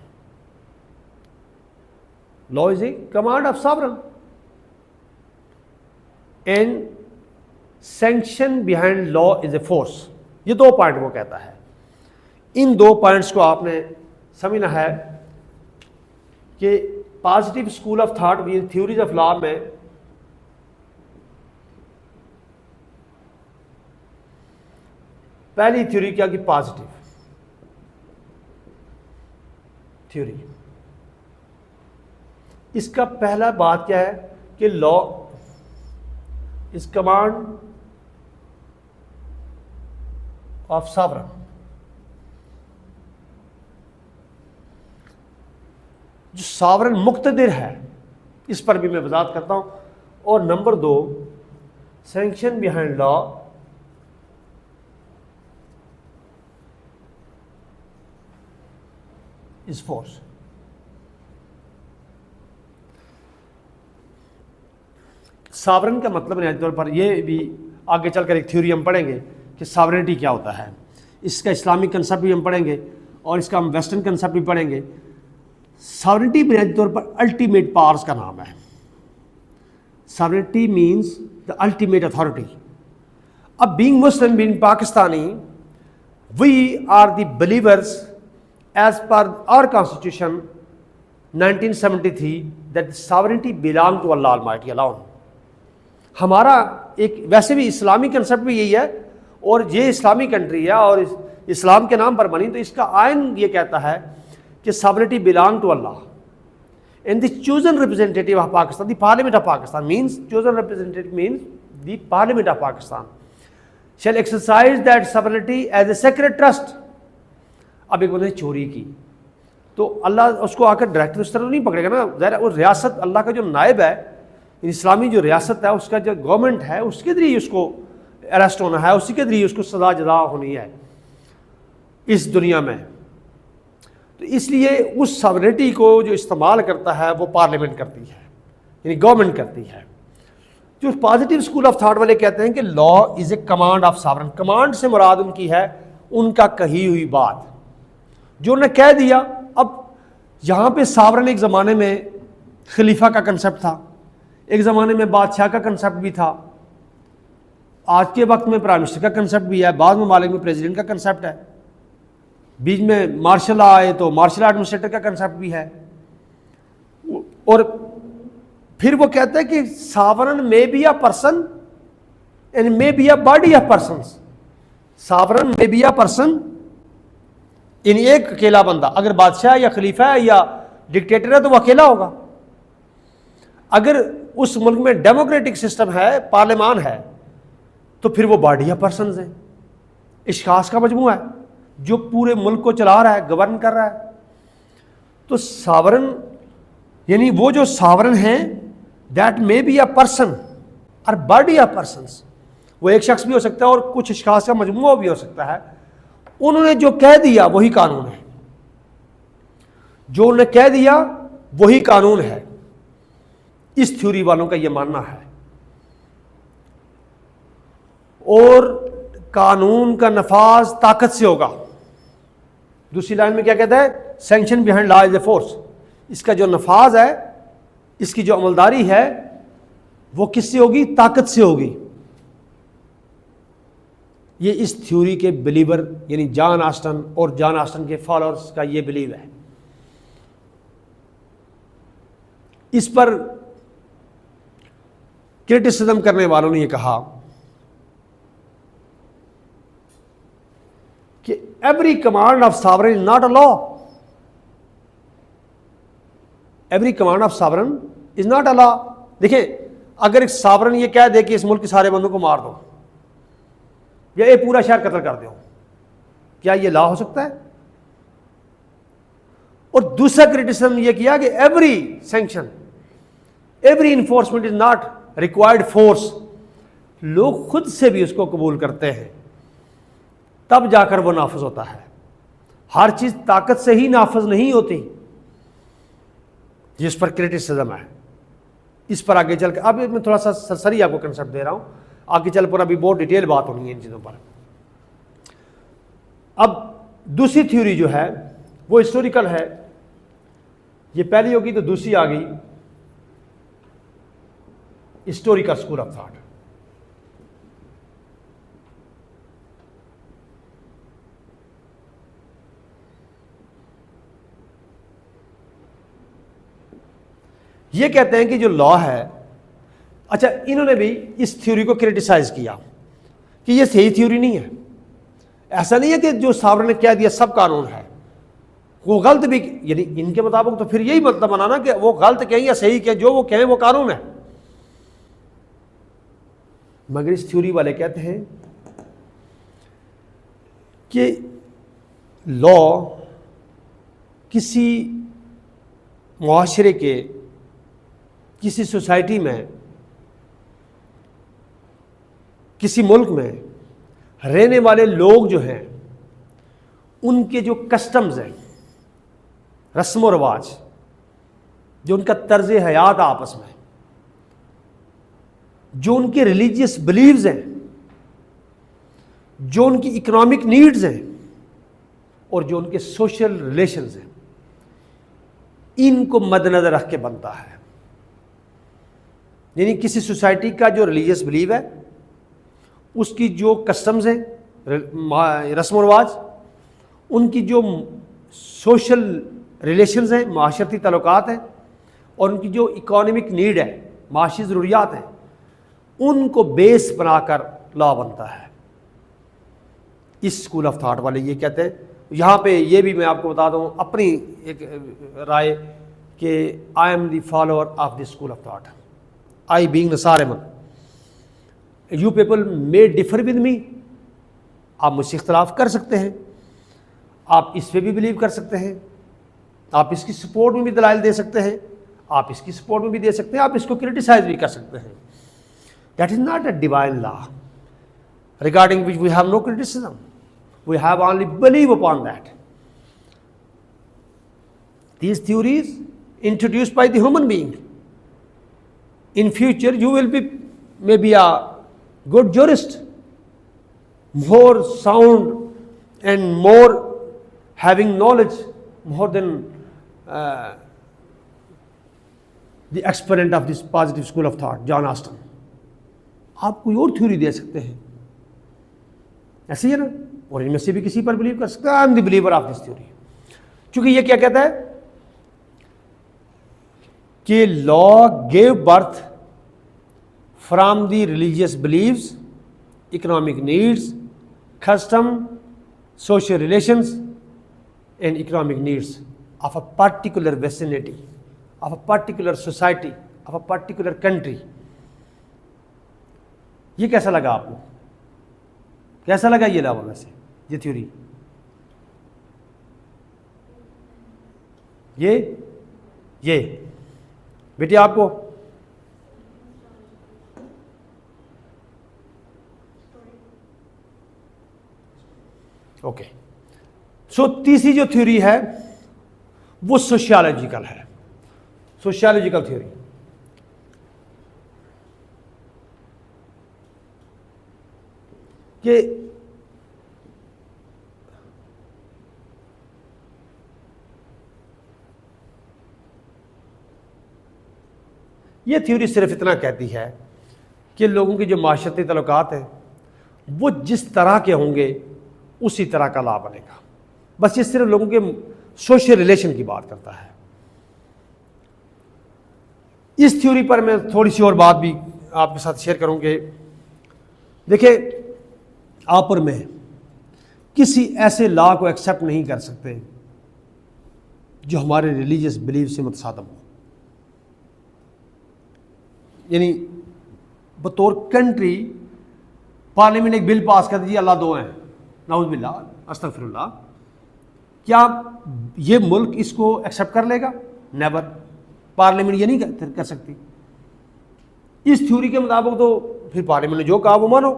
Law is a command of sovereign and sanction behind law is a force. یہ 2 پوائنٹ وہ کہتا ہے. ان 2 پوائنٹس کو آپ نے سمجھنا ہے کہ positive school of thought theories of law میں پہلی تھیوری کیا کہ پازیٹیو تھیوری. اس کا پہلا بات کیا ہے کہ law is command of sovereign. جو ساورن مقتدر ہے، اس پر بھی میں وضاحت کرتا ہوں. اور number 2 sanction behind law is force. Sovereign کا مطلب بنیادی طور پر یہ بھی آگے چل کر ایک تھیوری ہم پڑھیں گے کہ ساورنٹی کیا ہوتا ہے، اس کا اسلامک کنسپٹ بھی ہم پڑھیں گے اور اس کا ہم ویسٹرن کنسپٹ بھی پڑھیں گے۔ ساورنٹی بنیادی طور پر الٹیمیٹ پاورز کا نام ہے۔ Sovereignty means the ultimate authority. اب being Muslim, being Pakistani, we are the believers as per our constitution 1973 that sovereignty belong to Allah Almighty alone۔ ہمارا ایک ویسے بھی اسلامی کنسپٹ بھی یہی ہے، اور یہ اسلامی کنٹری ہے اور اسلام کے نام پر بنی، تو اس کا آئین یہ کہتا ہے کہ sovereignty belong to Allah and the chosen representative of Pakistan, the parliament of Pakistan means chosen representative means the parliament of Pakistan shall exercise that sovereignty as a sacred trust۔ اب ایک بندے نے چوری کی تو اللہ اس کو آ کر ڈائریکٹ اس طرح نہیں پکڑے گا نا، ظاہر وہ ریاست اللہ کا جو نائب ہے، اسلامی جو ریاست ہے، اس کا جو گورنمنٹ ہے، اس کے ذریعے اس کو اریسٹ ہونا ہے، اسی کے ذریعے اس کو سزا جزا ہونی ہے اس دنیا میں۔ تو اس لیے اس ساورنٹی کو جو استعمال کرتا ہے وہ پارلیمنٹ کرتی ہے، یعنی گورنمنٹ کرتی ہے۔ جو پازیٹیو اسکول آف تھاٹ والے کہتے ہیں کہ law is a command of sovereign, command سے مراد ان کی ہے ان کا کہی ہوئی بات جو انہوں نے کہہ دیا۔ اب یہاں پہ ساورن ایک زمانے میں خلیفہ کا کنسپٹ تھا، ایک زمانے میں بادشاہ کا کنسپٹ بھی تھا، آج کے وقت میں پرائم منسٹر کا کنسپٹ بھی ہے، بعض ممالک میں پریزیڈنٹ کا کنسپٹ ہے، بیچ میں مارشل لا آئے تو مارشل ایڈمنسٹریٹر کا کنسپٹ بھی ہے۔ اور پھر وہ کہتا ہے کہ sovereign may be a person and may be a body of persons. Sovereign may be a person, یعنی ایک اکیلا بندہ، اگر بادشاہ یا خلیفہ ہے یا ڈکٹیٹر ہے تو وہ اکیلا ہوگا۔ اگر اس ملک میں ڈیموکریٹک سسٹم ہے، پارلیمان ہے، تو پھر وہ باڈی آف پرسنز ہیں، اشخاص کا مجموعہ ہے جو پورے ملک کو چلا رہا ہے، گورن کر رہا ہے۔ تو ساورن یعنی وہ جو ساورن ہیں، that may be a person اور باڈی آف پرسنز، وہ ایک شخص بھی ہو سکتا ہے اور کچھ اشخاص کا مجموعہ بھی ہو سکتا ہے۔ انہوں نے جو کہہ دیا وہی قانون ہے، جو انہوں نے کہہ دیا وہی قانون ہے۔ اس تھیوری والوں کا یہ ماننا ہے، اور قانون کا نفاذ طاقت سے ہوگا۔ دوسری لائن میں کیا کہتا ہے؟ Sanction behind law is a force. اس کا جو نفاذ ہے، اس کی جو عملداری ہے، وہ کس سے ہوگی؟ طاقت سے ہوگی۔ یہ اس تھیوری کے بلیور یعنی جان آسٹن اور جان آسٹن کے فالوورز کا یہ بلیو ہے۔ اس پر کرٹیسزم کرنے والوں نے یہ کہا کہ every command of sovereign is not a law, every command of sovereign is not a law. دیکھیں، اگر ایک ساورن یہ کہہ دے کہ اس ملک کے سارے بندوں کو مار دو یا یہ پورا شہر قتل کر دو، کیا یہ لا ہو سکتا ہے؟ اور دوسرا کرٹیسزم یہ کیا کہ every sanction, every enforcement is not required force. لوگ خود سے بھی اس کو قبول کرتے ہیں، تب جا کر وہ نافذ ہوتا ہے۔ ہر چیز طاقت سے ہی نافذ نہیں ہوتی، جس پر کرٹیسزم ہے۔ اس پر آگے چل کے اب میں تھوڑا سا سرسری آپ کو کنسپٹ دے رہا ہوں، آگے چل پر ابھی بہت ڈیٹیل بات ہونی ہے ان چیزوں پر۔ اب دوسری تھیوری جو ہے وہ ہسٹوریکل ہے، یہ پہلی ہوگی تو دوسری آ گئی ہسٹوریکل اسکول آف تھاٹ۔ یہ کہتے ہیں کہ جو لا ہے، اچھا انہوں نے بھی اس تھیوری کو کرٹیسائز کیا کہ یہ صحیح تھیوری نہیں ہے۔ ایسا نہیں ہے کہ جو ساورن نے کہہ دیا سب قانون ہے، وہ غلط بھی، یعنی ان کے مطابق تو پھر یہی مطلب بنانا کہ وہ غلط کہیں یا صحیح کہیں، جو وہ کہیں وہ قانون ہے۔ مگر اس تھیوری والے کہتے ہیں کہ لا کسی معاشرے کے، کسی سوسائٹی میں کسی ملک میں رہنے والے لوگ جو ہیں ان کے جو کسٹمز ہیں، رسم و رواج، جو ان کا طرز حیات آپس میں، جو ان کے ریلیجیس بلیوز ہیں، جو ان کی اکنامک نیڈز ہیں، اور جو ان کے سوشل ریلیشنز ہیں، ان کو مد نظر رکھ کے بنتا ہے. یعنی کسی سوسائٹی کا جو ریلیجیس بلیو ہے، اس کی جو کسٹمز ہیں، رسم و رواج، ان کی جو سوشل ریلیشنز ہیں، معاشرتی تعلقات ہیں، اور ان کی جو اکانومک نیڈ ہے، معاشی ضروریات ہیں، ان کو بیس بنا کر لا بنتا ہے. اس اسکول آف تھاٹ والے یہ کہتے ہیں. یہاں پہ یہ بھی میں آپ کو بتا دوں اپنی ایک رائے کہ I am the follower of the school of thought. I being Nisar Ahmad. You people may differ with me. آپ مجھ سے اختلاف کر سکتے ہیں، آپ اس پہ بھی بلیو کر سکتے ہیں، آپ اس کی سپورٹ میں بھی دلائل دے سکتے ہیں، آپ اس کی سپورٹ میں بھی دے سکتے ہیں، آپ اس کو کرٹیسائز بھی کر سکتے ہیں. That is not a divine law regarding which we have no criticism. We have only believe upon that. These theories introduced by the human being. In future you will be maybe a good jurist, more sound and more having knowledge more than the exponent of this positive school of thought, John Austin. آپ کوئی اور تھیوری دے سکتے ہیں، ایسے ہی ہے نا، اور ان میں سے بھی کسی پر بلیو کر سکتا ہے. I am the believer of this theory. چونکہ یہ کیا کہتا ہے کہ law give birth from the religious believes, economic needs, custom, social relations and economic needs of a particular vicinity, of a particular society, of a particular country. یہ کیسا لگا آپ کو؟ کیسا لگا یہ لاوا ویسے یہ تھیوری؟ یہ بیٹے آپ کو اوکے. سو تیسری جو تھیوری ہے وہ سوشیالوجیکل ہے. سوشیالوجیکل تھیوری کہ یہ تھیوری صرف اتنا کہتی ہے کہ لوگوں کے جو معاشرتی تعلقات ہیں وہ جس طرح کے ہوں گے اسی طرح کا لا بنے گا. بس یہ صرف لوگوں کے سوشل ریلیشن کی بات کرتا ہے. اس تھیوری پر میں تھوڑی سی اور بات بھی آپ کے ساتھ شیئر کروں گے. دیکھیں آپ اور میں کسی ایسے لا کو ایکسیپٹ نہیں کر سکتے جو ہمارے ریلیجیس بلیو سے متصادم ہو. یعنی بطور کنٹری پارلیمنٹ ایک بل پاس کر دیجیے اللہ دو ہیں، نعوذ باللہ استغفر اللہ، کیا یہ ملک اس کو ایکسیپٹ کر لے گا؟ نیور. پارلیمنٹ یہ نہیں کر سکتی. اس تھیوری کے مطابق تو پھر پارلیمنٹ نے جو کہا وہ مانو.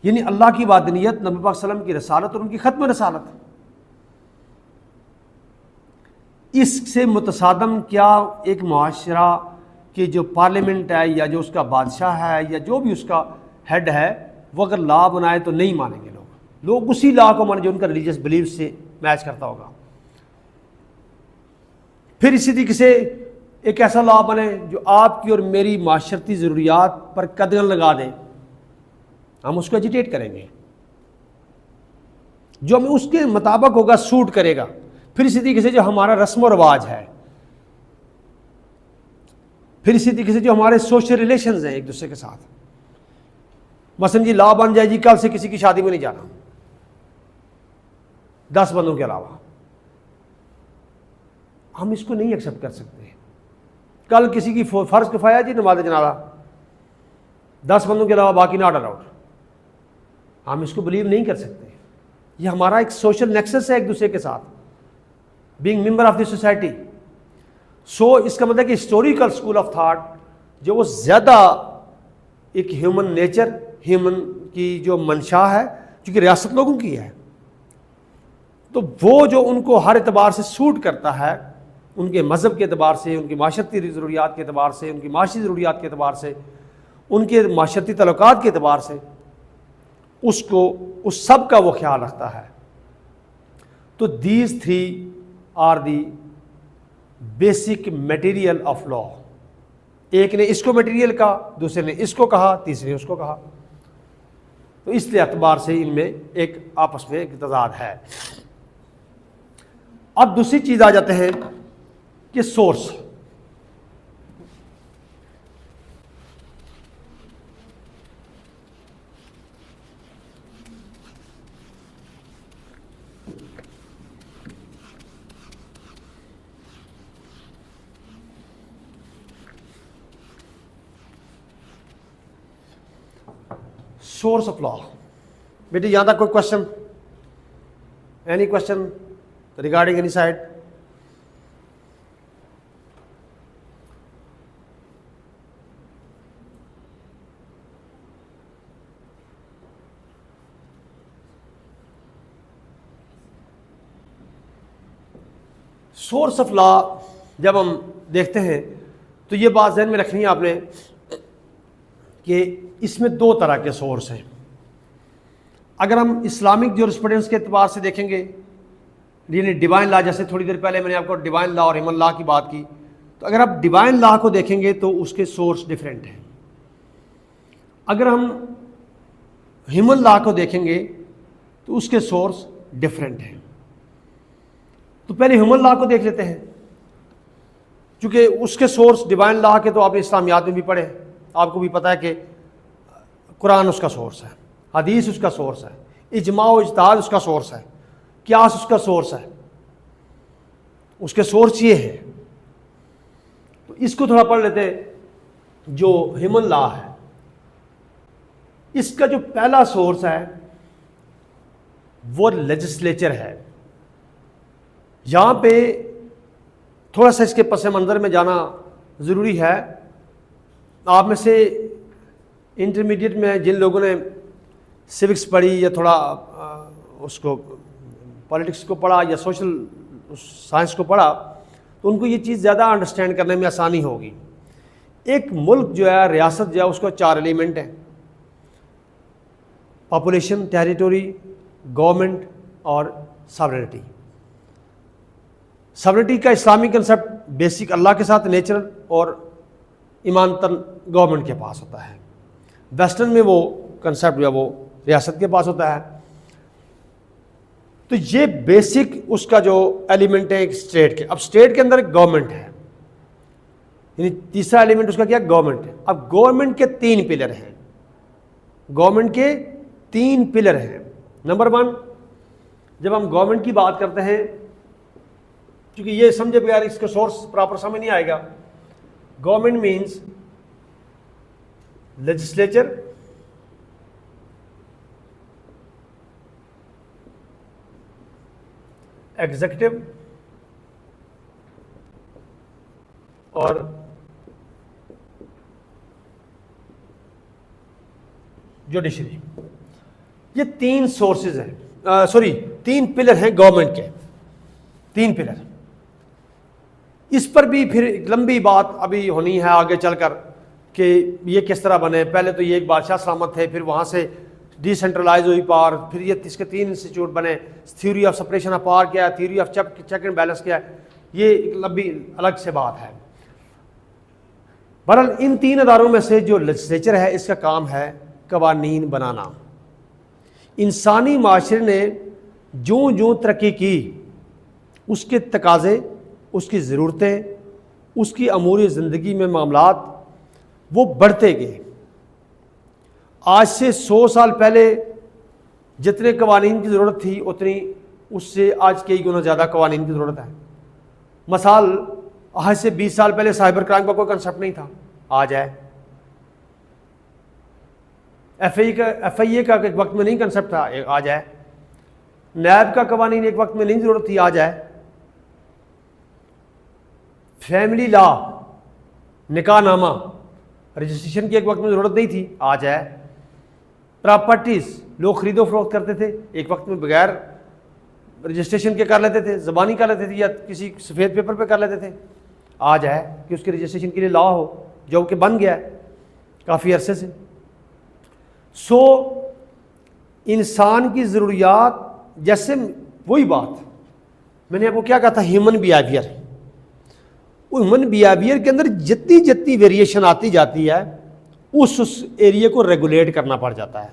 یعنی اللہ کی وحدانیت، نبی پاک صلی اللہ علیہ وسلم کی رسالت اور ان کی ختم رسالت، اس سے متصادم کیا ایک معاشرہ کہ جو پارلیمنٹ ہے یا جو اس کا بادشاہ ہے یا جو بھی اس کا ہیڈ ہے وہ اگر لا بنائے تو نہیں مانیں گے لوگ اسی لا کو مانیں جو ان کا ریلیجیس بلیف سے میچ کرتا ہوگا. پھر اسی طریقے سے ایک ایسا لا بنے جو آپ کی اور میری معاشرتی ضروریات پر قدغن لگا دے، ہم اس کو ایجیٹیٹ کریں گے، جو ہمیں اس کے مطابق ہوگا سوٹ کرے گا. پھر اسی طریقے سے جو ہمارا رسم و رواج ہے، پھر اسی طریقے سے جو ہمارے سوشل ریلیشنز ہیں ایک دوسرے کے ساتھ، مثلا جی لا بن جائے جی کل سے کسی کی شادی میں نہیں جانا 10 بندوں کے علاوہ، ہم اس کو نہیں ایکسیپٹ کر سکتے. کل کسی کی فرض کفایہ جی نماز جنازہ 10 بندوں کے علاوہ باقی ناٹ الاؤڈ، ہم اس کو بلیو نہیں کر سکتے. یہ ہمارا ایک سوشل نیکسس ہے ایک دوسرے کے ساتھ، being member of the society. So اس کا مطلب کہ ہسٹوریکل اسکول آف تھاٹ جو وہ زیادہ ایک ہیومن نیچر ہیومن کی جو منشا ہے، چونکہ ریاست لوگوں کی ہے، تو وہ جو ان کو ہر اعتبار سے سوٹ کرتا ہے، ان کے مذہب کے اعتبار سے، ان کی معاشرتی ضروریات کے اعتبار سے، ان کی معاشی ضروریات کے اعتبار سے، ان کے معاشرتی تعلقات کے اعتبار سے، اس سب کا وہ خیال رکھتا ہے. تو these three are the basic material of law. ایک نے اس کو میٹیریل کہا، دوسرے نے اس کو کہا، تیسرے نے اس کو کہا. تو اس اعتبار سے ان میں ایک آپس میں ایک تضاد ہے. اب دوسری چیز آ جاتے ہیں کہ سورس. سورس آف لا. بیٹے یہاں تک کوئی question? Any question regarding any side? Source of لا جب ہم دیکھتے ہیں تو یہ بات ذہن میں رکھنی ہے آپ نے کہ اس میں دو طرح کے سورس ہیں. اگر ہم اسلامک جورسپروڈنس کے اعتبار سے دیکھیں گے، یعنی ڈیوائن لا، جیسے تھوڑی دیر پہلے میں نے آپ کو ڈیوائن لا اور ہیومن لا کی بات کی، تو اگر آپ ڈیوائن لا کو دیکھیں گے تو اس کے سورس ڈیفرنٹ ہیں. اگر ہم ہیومن لا کو دیکھیں گے تو اس کے سورس ڈیفرنٹ ہیں. تو پہلے ہیومن لا کو دیکھ لیتے ہیں، چونکہ اس کے سورس ڈیوائن لا کے تو آپ نے اسلامیات میں بھی پڑھے، آپ کو بھی پتہ ہے کہ قرآن اس کا سورس ہے، حدیث اس کا سورس ہے، اجماع و اجتہاد اس کا سورس ہے، قیاس اس کا سورس ہے. اس کے سورس یہ ہے. تو اس کو تھوڑا پڑھ لیتے. جو ہیومن لا ہے، اس کا جو پہلا سورس ہے وہ لیجسلیچر ہے. یہاں پہ تھوڑا سا اس کے پس منظر میں جانا ضروری ہے. آپ میں سے انٹرمیڈیٹ میں جن لوگوں نے سوکس پڑھی یا تھوڑا اس کو پالیٹکس کو پڑھا یا سوشل سائنس کو پڑھا، تو ان کو یہ چیز زیادہ انڈرسٹینڈ کرنے میں آسانی ہوگی. ایک ملک جو ہے، ریاست جو ہے، اس کو 4 ایلیمنٹ ہیں: پاپولیشن، ٹیریٹوری، گورنمنٹ اور ساورنٹی. ساورنٹی کا اسلامی کنسپٹ بیسک اللہ کے ساتھ نیچرل اور ایمانتاً گورنمنٹ کے پاس ہوتا ہے. ویسٹرن میں وہ کنسپٹ جو ہے وہ ریاست کے پاس ہوتا ہے. تو یہ بیسک اس کا جو ایلیمنٹ ہے ایک اسٹیٹ کے. اب اسٹیٹ کے اندر ایک گورنمنٹ ہے، یعنی تیسرا ایلیمنٹ اس کا کیا؟ گورنمنٹ ہے. اب گورنمنٹ کے 3 پلر ہیں. گورنمنٹ کے 3 پلر ہیں. نمبر 1، جب ہم گورنمنٹ کی بات کرتے ہیں، کیونکہ یہ سمجھے بغیر اس کا سورس پراپر سمجھ نہیں آئے گا. گورنمنٹ مینس لیجسلیچر، ایگزیکٹو اور جوڈیشری. یہ 3 سورسز ہیں، 3 پلر ہیں گورنمنٹ کے. 3 پلر. اس پر بھی پھر ایک لمبی بات ابھی ہونی ہے آگے چل کر کہ یہ کس طرح بنے. پہلے تو یہ ایک بادشاہ سلامت تھے، پھر وہاں سے ڈی سینٹرلائز ہوئی پاور، پھر یہ اس کے 3 انسٹیٹیوٹ بنے. Theory of separation of power کیا ہے، theory of check and balance کیا ہے، یہ ایک لمبی الگ سے بات ہے. بہرحال ان 3 اداروں میں سے جو لیجسلیچر ہے، اس کا کام ہے قوانین بنانا. انسانی معاشرے نے جوں جوں ترقی کی، اس کے تقاضے، اس کی ضرورتیں، اس کی امور زندگی میں معاملات وہ بڑھتے گئے. آج سے 100 سال پہلے جتنے قوانین کی ضرورت تھی، اتنی اس سے آج کئی گنا زیادہ قوانین کی ضرورت ہے. مثال، آج سے 20 سال پہلے سائبر کرائم کا کوئی کنسپٹ نہیں تھا، آج ہے. ایف آئی اے کا ایک وقت میں نہیں کنسپٹ تھا، آج ہے. نیب کا قوانین ایک وقت میں نہیں ضرورت تھی، آج ہے. فیملی لا، نکاح نامہ، رجسٹریشن کی ایک وقت میں ضرورت نہیں تھی، آج ہے. پراپرٹیز لوگ خرید و فروخت کرتے تھے ایک وقت میں بغیر رجسٹریشن کے کر لیتے تھے, زبانی کر لیتے تھے یا کسی سفید پیپر پہ کر لیتے تھے. آج ہے کہ اس کے رجسٹریشن کے لیے لا ہو, جو کہ بن گیا ہے کافی عرصے سے. سو انسان کی ضروریات, جیسے وہی بات میں نے آپ کو کیا کہا تھا, ہیومن بیہیویئر, وہ ہیومن بیہیویئر کے اندر جتنی ویریشن آتی جاتی ہے اس ایریے کو ریگولیٹ کرنا پڑ جاتا ہے.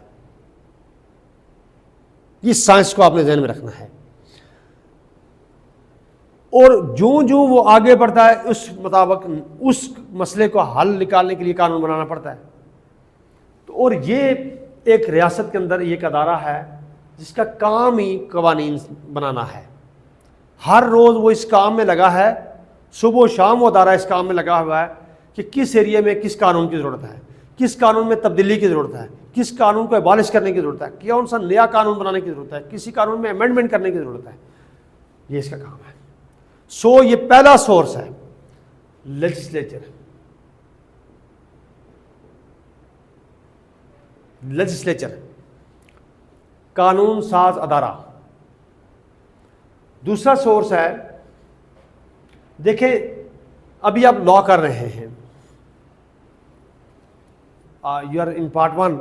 یہ سائنس کو آپ نے ذہن میں رکھنا ہے. اور جو وہ آگے بڑھتا ہے اس مطابق اس مسئلے کو حل نکالنے کے لیے قانون بنانا پڑتا ہے. تو اور یہ ایک ریاست کے اندر یہ ایک ادارہ ہے جس کا کام ہی قوانین بنانا ہے. ہر روز وہ اس کام میں لگا ہے, صبح و شام وہ ادارہ اس کام میں لگا ہوا ہے کہ کس ایریے میں کس قانون کی ضرورت ہے, کس قانون میں تبدیلی کی ضرورت ہے, کس قانون کو ابالش کرنے کی ضرورت ہے, کون سا نیا قانون بنانے کی ضرورت ہے, کسی قانون میں امینڈمنٹ کرنے کی ضرورت ہے. یہ اس کا کام ہے. سو یہ پہلا سورس ہے لیجسلیچر, قانون ساز ادارہ. دوسرا سورس ہے, دیکھیں ابھی آپ لا کر رہے ہیں, یو آر ان پارٹ 1,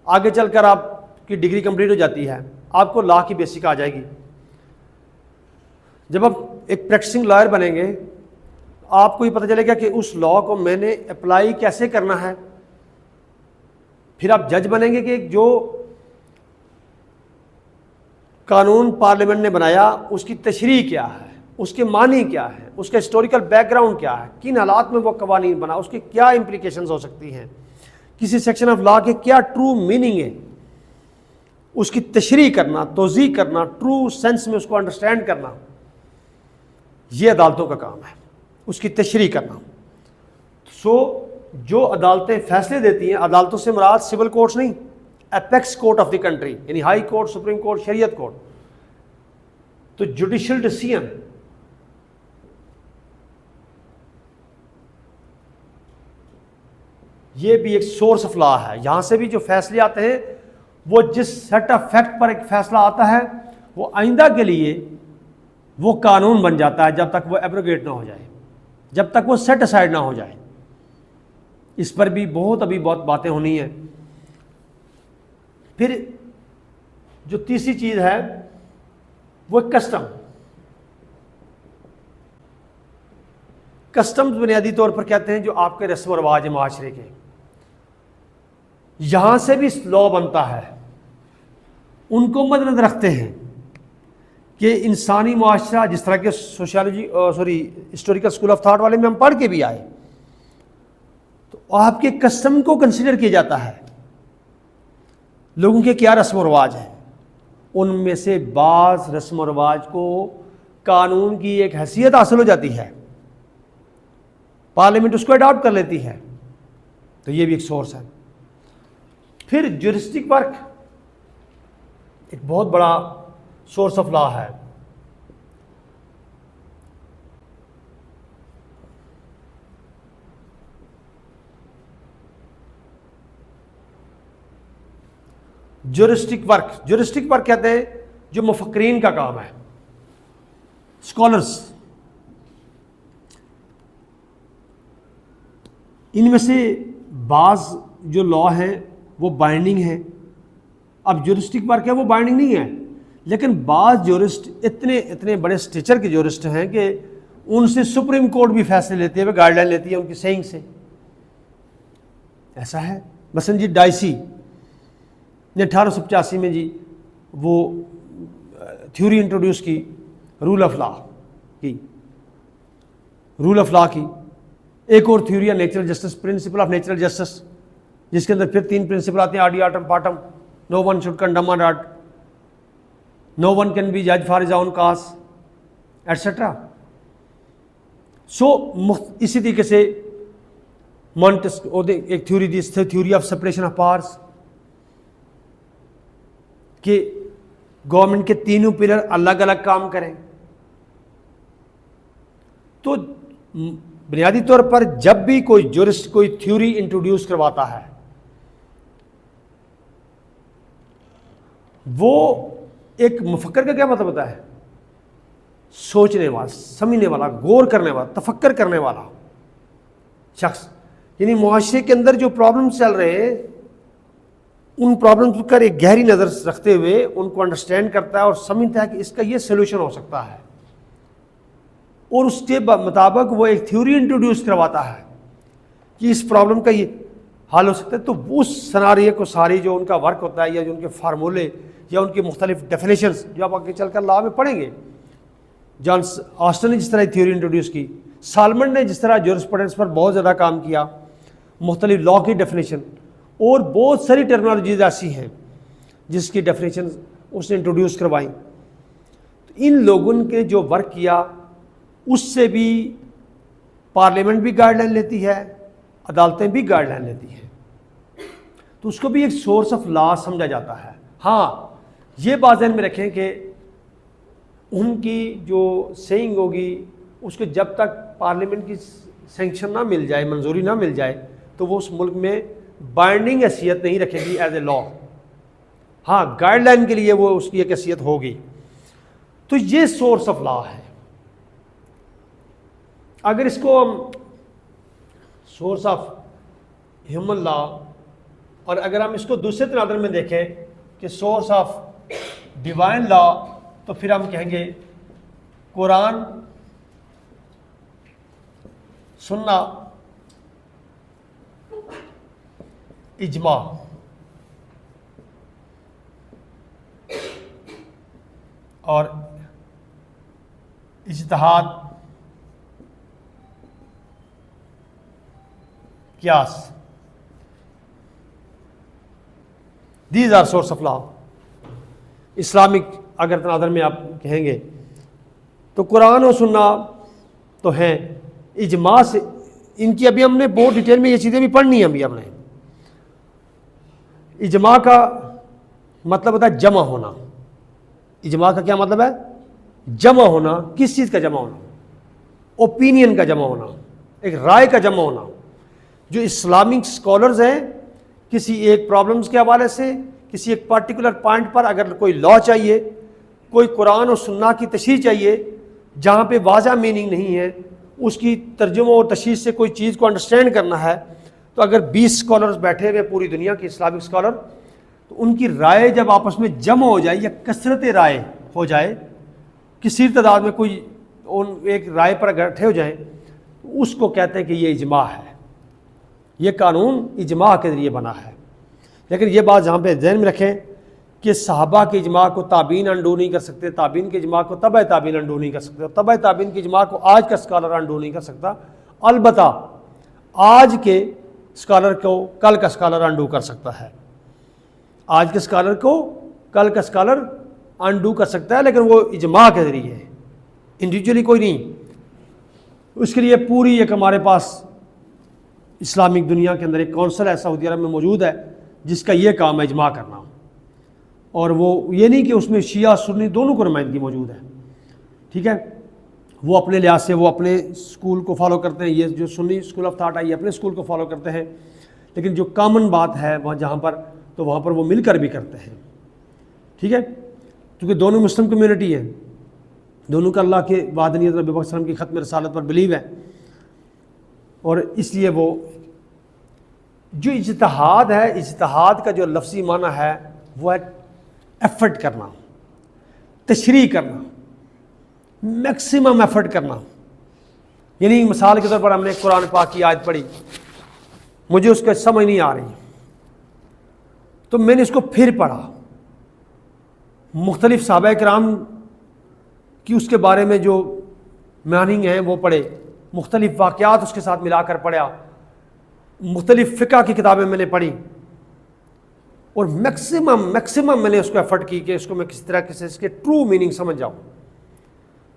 آگے چل کر آپ کی ڈگری کمپلیٹ ہو جاتی ہے, آپ کو لا کی بیسک آ جائے گی. جب آپ ایک پریکٹسنگ لائر بنیں گے آپ کو یہ پتہ چلے گا کہ اس لا کو میں نے اپلائی کیسے کرنا ہے. پھر آپ جج بنیں گے کہ جو قانون پارلیمنٹ نے بنایا اس کی تشریح کیا ہے, اس کے معنی کیا ہے, اس کا ہسٹوریکل بیک گراؤنڈ کیا ہے, کن حالات میں وہ قوانین بنا, اس کی کیا امپلیکیشنز ہو سکتی ہیں, کسی سیکشن آف لا کے کیا ٹرو میننگ ہے, اس کی تشریح کرنا, توضیح کرنا, ٹرو سینس میں اس کو انڈرسٹینڈ کرنا, یہ عدالتوں کا کام ہے, اس کی تشریح کرنا. سو جو عدالتیں فیصلے دیتی ہیں, عدالتوں سے مراد سول کورٹس نہیں, apex court of the country یعنی ہائی کورٹ, سپریم کورٹ, شریعت کورٹ. تو جوڈیشل ڈیسیژن یہ بھی ایک سورس آف لا ہے. یہاں سے بھی جو فیصلے آتے ہیں وہ جس سیٹ آف فیکٹ پر ایک فیصلہ آتا ہے وہ آئندہ کے لیے وہ قانون بن جاتا ہے جب تک وہ ایبروگیٹ نہ ہو جائے, جب تک وہ سیٹ اسائڈ نہ ہو جائے. اس پر بھی ابھی بہت باتیں ہونی ہیں. پھر جو تیسری چیز ہے وہ کسٹم. کسٹمز بنیادی طور پر کہتے ہیں جو آپ کے رسم و رواج ہیں معاشرے کے, یہاں سے بھی لا بنتا ہے. ان کو مد نظر رکھتے ہیں کہ انسانی معاشرہ جس طرح کے ہسٹوریکل اسکول آف تھاٹ والے میں ہم پڑھ کے بھی آئے, تو آپ کے کسٹم کو کنسیڈر کیا جاتا ہے. لوگوں کے کیا رسم و رواج ہیں, ان میں سے بعض رسم و رواج کو قانون کی ایک حیثیت حاصل ہو جاتی ہے, پارلیمنٹ اس کو اڈاپٹ کر لیتی ہے. تو یہ بھی ایک سورس ہے. پھر جورسٹک ورک ایک بہت بڑا سورس آف لا ہے. جورسٹک ورک کہتے ہیں جو مفکرین کا کام ہے, اسکالرس. ان میں سے بعض جو لا ہیں وہ بائنڈنگ ہیں. اب جورسٹک ورک ہے وہ بائنڈنگ نہیں ہے, لیکن بعض جورسٹ اتنے بڑے اسٹیچر کے جورسٹ ہیں کہ ان سے سپریم کورٹ بھی فیصلے لیتے ہوئے گائیڈ لائن لیتی ہے ان کی سینگ سے. ایسا ہے. مثلا جی ڈائسی نے 1885 میں جی وہ تھیوری انٹروڈیوس کی, رول آف لا کی. ایک اور تھیوری ہے natural justice, principle of natural justice, جس کے اندر پھر 3 پرنسپل آتے ہیں, آڈی آٹم پاٹم, no one should condemn unheard, no one can be جج for his own cause, etcetera. So اسی طریقے سے ایک تھیوری دی, theory of separation of powers, کہ گورنمنٹ کے تینوں پلر الگ الگ کام کریں. تو بنیادی طور پر جب بھی کوئی جورسٹ کوئی تھیوری انٹروڈیوس کرواتا ہے وہ ایک مفکر کا کیا مطلب ہوتا ہے؟ سوچنے والا، سمجھنے والا، غور کرنے والا، تفکر کرنے والا شخص. یعنی معاشرے کے اندر جو پرابلم چل رہے ہیں ان پرابلمس پر ایک گہری نظر رکھتے ہوئے ان کو انڈرسٹینڈ کرتا ہے اور سمجھتا ہے کہ اس کا یہ سولوشن ہو سکتا ہے، اور اس کے مطابق وہ ایک تھیوری انٹروڈیوس کرواتا ہے کہ اس پرابلم کا یہ حل ہو سکتا ہے. تو اس سناریے کو ساری جو ان کا ورک ہوتا ہے یا جو ان کے فارمولے یا ان کی مختلف ڈیفینیشنز جو آپ آگے چل کر لا میں پڑھیں گے، جان آسٹن نے جس طرح تھیوری انٹروڈیوس کی، سالمن نے جس طرح جورسپروڈنس پر بہت زیادہ کام کیا، مختلف لا کی ڈیفینیشن، اور بہت ساری ٹرمنالوجیز ایسی ہیں جس کی ڈیفینیشن اس نے انٹروڈیوس کروائیں. تو ان لوگوں نے جو ورک کیا اس سے بھی پارلیمنٹ بھی گائیڈ لائن لیتی ہے، عدالتیں بھی گائیڈ لائن لیتی ہیں، تو اس کو بھی ایک سورس آف لا سمجھا جاتا ہے. ہاں یہ بات ذہن میں رکھیں کہ ان کی جو سینگ ہوگی اس کو جب تک پارلیمنٹ کی سینکشن نہ مل جائے، منظوری نہ مل جائے، تو وہ اس ملک میں بائنڈنگ حیثیت نہیں رکھے گی ایز اے لا. ہاں گائیڈ لائن کے لیے وہ اس کی ایک حیثیت ہوگی. تو یہ سورس آف لا ہے. اگر اس کو سورس آف ہیومن لا، اور اگر ہم اس کو دوسرے تناظر میں دیکھیں کہ سورس آف ڈیوائن لا، تو پھر ہم کہیں گے قرآن، سننا، اجماع. اور اجتہاد، قیاس. These are source of law. Islamic اگر تناظر میں آپ کہیں گے تو قرآن و سننا تو ہیں، اجماع سے ان کی ابھی ہم نے بہت ڈیٹیل میں یہ چیزیں بھی پڑھنی ہیں. ابھی ہم نے اجماع کا مطلب ہوتا ہے جمع ہونا. اجماع کا کیا مطلب ہے؟ جمع ہونا. کس چیز کا جمع ہونا؟ اوپینین کا جمع ہونا، ایک رائے کا جمع ہونا. جو اسلامک اسکالرز ہیں کسی ایک پرابلمس کے حوالے سے، کسی ایک پرٹیکولر پوائنٹ پر اگر کوئی لا چاہیے، کوئی قرآن و سنہ کی تشریح چاہیے جہاں پہ واضح میننگ نہیں ہے، اس کی ترجمہ اور تشریح سے کوئی چیز کو انڈرسٹینڈ کرنا ہے، تو اگر 20 اسکالرز بیٹھے ہوئے پوری دنیا کے اسلامک اسکالر، تو ان کی رائے جب آپس میں جمع ہو جائے یا کثرت رائے ہو جائے، کسی تعداد میں کوئی ایک رائے پر اکٹھے ہو جائیں، تو اس کو کہتے ہیں کہ یہ اجماع ہے. یہ قانون اجماع کے ذریعے بنا ہے. لیکن یہ بات جہاں پہ ذہن میں رکھیں کہ صحابہ کے اجماع کو تابعین انڈو نہیں کر سکتے، تابعین کے اجماع کو تبع تابعین انڈو نہیں کر سکتے، اور تبع تابعین کے اجماع کو آج کا اسکالر انڈو نہیں کر سکتا. البتہ آج کے اسکالر کو کل کا اسکالر انڈو کر سکتا ہے. آج کے اسکالر کو کل کا اسکالر انڈو کر سکتا ہے، لیکن وہ اجماع کے ذریعے ہے، انڈیویجولی کوئی نہیں. اس کے لیے پوری ایک ہمارے پاس اسلامک دنیا کے اندر ایک کونسل ہے سعودی عرب میں موجود ہے جس کا یہ کام ہے اجماع کرنا. اور وہ یہ نہیں کہ اس میں شیعہ سنی دونوں کو نمائندگی موجود ہے، ٹھیک ہے. وہ اپنے لحاظ سے وہ اپنے اسکول کو فالو کرتے ہیں، یہ جو سنی اسکول آف تھاٹ آئی اپنے اسکول کو فالو کرتے ہیں، لیکن جو کامن بات ہے وہاں جہاں پر تو وہاں پر وہ مل کر بھی کرتے ہیں، ٹھیک ہے. کیونکہ دونوں مسلم کمیونٹی ہے، دونوں کا اللہ کے وحدانیت نبی پاک صلی اللہ علیہ وسلم کی ختم رسالت پر بلیو ہے. اور اس لیے وہ جو اجتہاد ہے، اجتہاد کا جو لفظی معنی ہے وہ ہے ایفرٹ کرنا، تشریح کرنا، میکسیمم ایفرٹ کرنا. یعنی مثال کے طور پر ہم نے قرآن پاک کی آیت پڑھی، مجھے اس کا سمجھ نہیں آ رہی، تو میں نے اس کو پھر پڑھا، مختلف صحابہ کرام کی اس کے بارے میں جو میننگ ہیں وہ پڑھے، مختلف واقعات اس کے ساتھ ملا کر پڑھا، مختلف فقہ کی کتابیں میں نے پڑھی، اور میکسیمم میں نے اس کو ایفرٹ کی کہ اس کو میں کس طرح سے اس کے ٹرو میننگ سمجھ جاؤں.